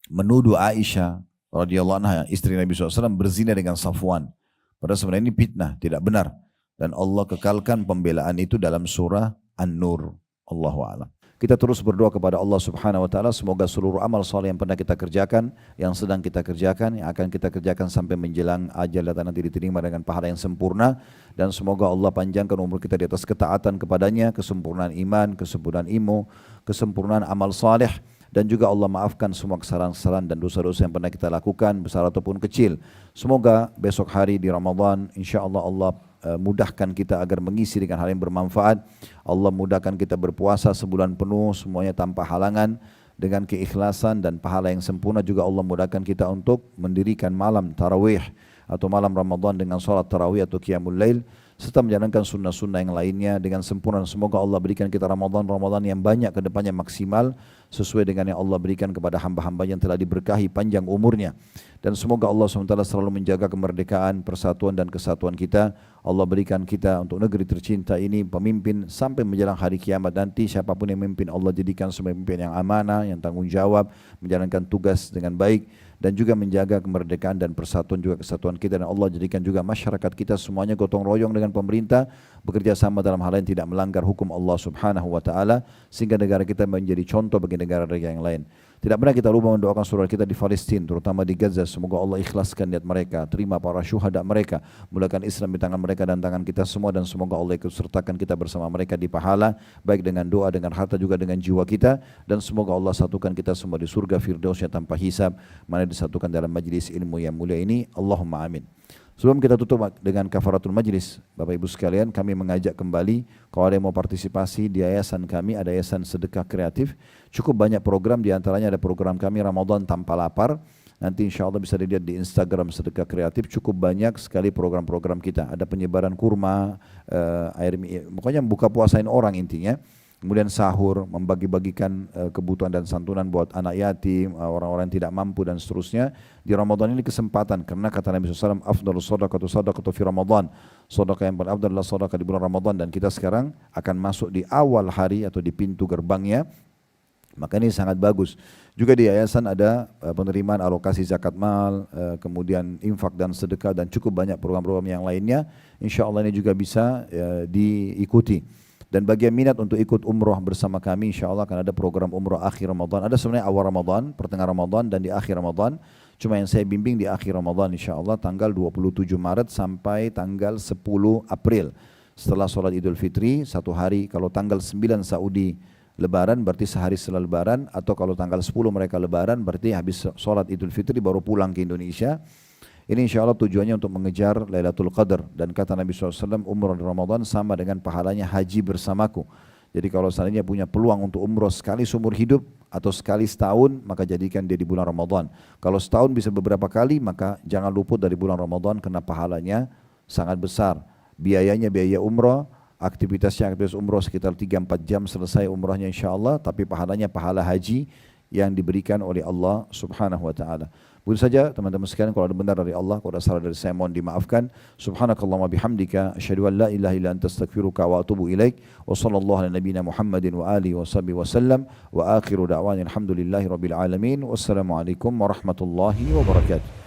menuduh Aisyah radhiyallahu anha, istri Nabi SAW, berzina dengan Safwan. Padahal sebenarnya ini fitnah, tidak benar. Dan Allah kekalkan pembelaan itu dalam surah An-Nur. Allahu a'lam. Kita terus berdoa kepada Allah Subhanahu wa taala, semoga seluruh amal saleh yang pernah kita kerjakan, yang sedang kita kerjakan, yang akan kita kerjakan sampai menjelang ajal datang nanti diterima dengan pahala yang sempurna, dan semoga Allah panjangkan umur kita di atas ketaatan kepadanya, kesempurnaan iman, kesempurnaan ilmu, kesempurnaan amal saleh, dan juga Allah maafkan semua kesalahan-kesalahan dan dosa-dosa yang pernah kita lakukan, besar ataupun kecil. Semoga besok hari di Ramadan, insya Allah mudahkan kita agar mengisi dengan hal yang bermanfaat. Allah mudahkan kita berpuasa sebulan penuh, semuanya tanpa halangan, dengan keikhlasan dan pahala yang sempurna. Juga Allah mudahkan kita untuk mendirikan malam tarawih atau malam Ramadan dengan sholat tarawih atau qiyamul lail, serta menjalankan sunnah-sunnah yang lainnya dengan sempurna. Semoga Allah berikan kita Ramadan yang banyak ke depannya, maksimal sesuai dengan yang Allah berikan kepada hamba-hamba yang telah diberkahi panjang umurnya. Dan semoga Allah SWT selalu menjaga kemerdekaan, persatuan dan kesatuan kita. Allah berikan kita untuk negeri tercinta ini pemimpin sampai menjelang hari kiamat nanti. Siapapun yang memimpin, Allah jadikan sebagai pemimpin yang amanah, yang tanggung jawab, menjalankan tugas dengan baik, dan juga menjaga kemerdekaan dan persatuan juga kesatuan kita. Dan Allah jadikan juga masyarakat kita semuanya gotong royong dengan pemerintah, bekerja sama dalam hal yang tidak melanggar hukum Allah Subhanahu wa taala, sehingga negara kita menjadi contoh bagi negara-negara yang lain. Tidak pernah kita lupa mendoakan saudara kita di Palestina, terutama di Gaza. Semoga Allah ikhlaskan niat mereka, terima para syuhada mereka, mulakan Islam di tangan mereka dan tangan kita semua, dan semoga Allah ikut sertakan kita bersama mereka di pahala, baik dengan doa, dengan harta, juga dengan jiwa kita. Dan semoga Allah satukan kita semua di surga Firdausnya tanpa hisab, mana disatukan dalam majlis ilmu yang mulia ini. Allahumma amin. Sebelum kita tutup dengan kafaratul majlis, Bapak Ibu sekalian, kami mengajak kembali, kalau ada yang mau partisipasi di yayasan kami, ada yayasan sedekah kreatif, cukup banyak program, diantaranya ada program kami Ramadan Tanpa Lapar. Nanti insya Allah bisa dilihat di Instagram sedekah kreatif, cukup banyak sekali program-program kita. Ada penyebaran kurma, pokoknya buka puasain orang intinya. Kemudian sahur, membagi-bagikan kebutuhan dan santunan buat anak yatim, orang-orang yang tidak mampu dan seterusnya. Di Ramadan ini kesempatan, karena kata Nabi SAW, afdalus sadaqatu sadaqatu fi Ramadan. Sedekah yang paling afdal adalah sedekah di bulan Ramadan, dan kita sekarang akan masuk di awal hari atau di pintu gerbangnya. Maka ini sangat bagus. Juga di yayasan ada penerimaan alokasi zakat mal, kemudian infak dan sedekah, dan cukup banyak program-program yang lainnya. Insya Allah ini juga bisa diikuti. Dan bagi yang minat untuk ikut umroh bersama kami, insya Allah akan ada program umroh akhir Ramadan. Ada sebenarnya awal Ramadan, pertengahan Ramadan, dan di akhir Ramadan. Cuma yang saya bimbing di akhir Ramadan, insya Allah tanggal 27 Maret sampai tanggal 10 April. Setelah sholat Idul Fitri, satu hari. Kalau tanggal 9 Saudi Lebaran, berarti sehari setelah Lebaran. Atau kalau tanggal 10 mereka Lebaran, berarti habis sholat Idul Fitri baru pulang ke Indonesia. Ini insya Allah tujuannya untuk mengejar Lailatul Qadar. Dan kata Nabi SAW, umrah di Ramadan sama dengan pahalanya haji bersamaku. Jadi kalau seandainya punya peluang untuk umrah sekali seumur hidup atau sekali setahun, maka jadikan dia di bulan Ramadan. Kalau setahun bisa beberapa kali, maka jangan luput dari bulan Ramadan karena pahalanya sangat besar. Biayanya biaya umrah, aktivitas umrah sekitar 3-4 jam selesai umrahnya insya Allah, tapi pahalanya pahala haji yang diberikan oleh Allah Subhanahu wa taala. Begitu saja teman-teman sekalian, kalau ada benar dari Allah, kalau ada salah dari saya mohon dimaafkan. Subhanakallahumma bihamdika asyhadu an la ilaha illa anta astaghfiruka wa atubu ilaik. Wa sallallahu ala nabiyyina Muhammadin wa alihi wa sahbihi wasallam wa akhiru da'wana alhamdulillahi rabbil alamin. Wassalamu alaikum warahmatullahi wabarakatuh.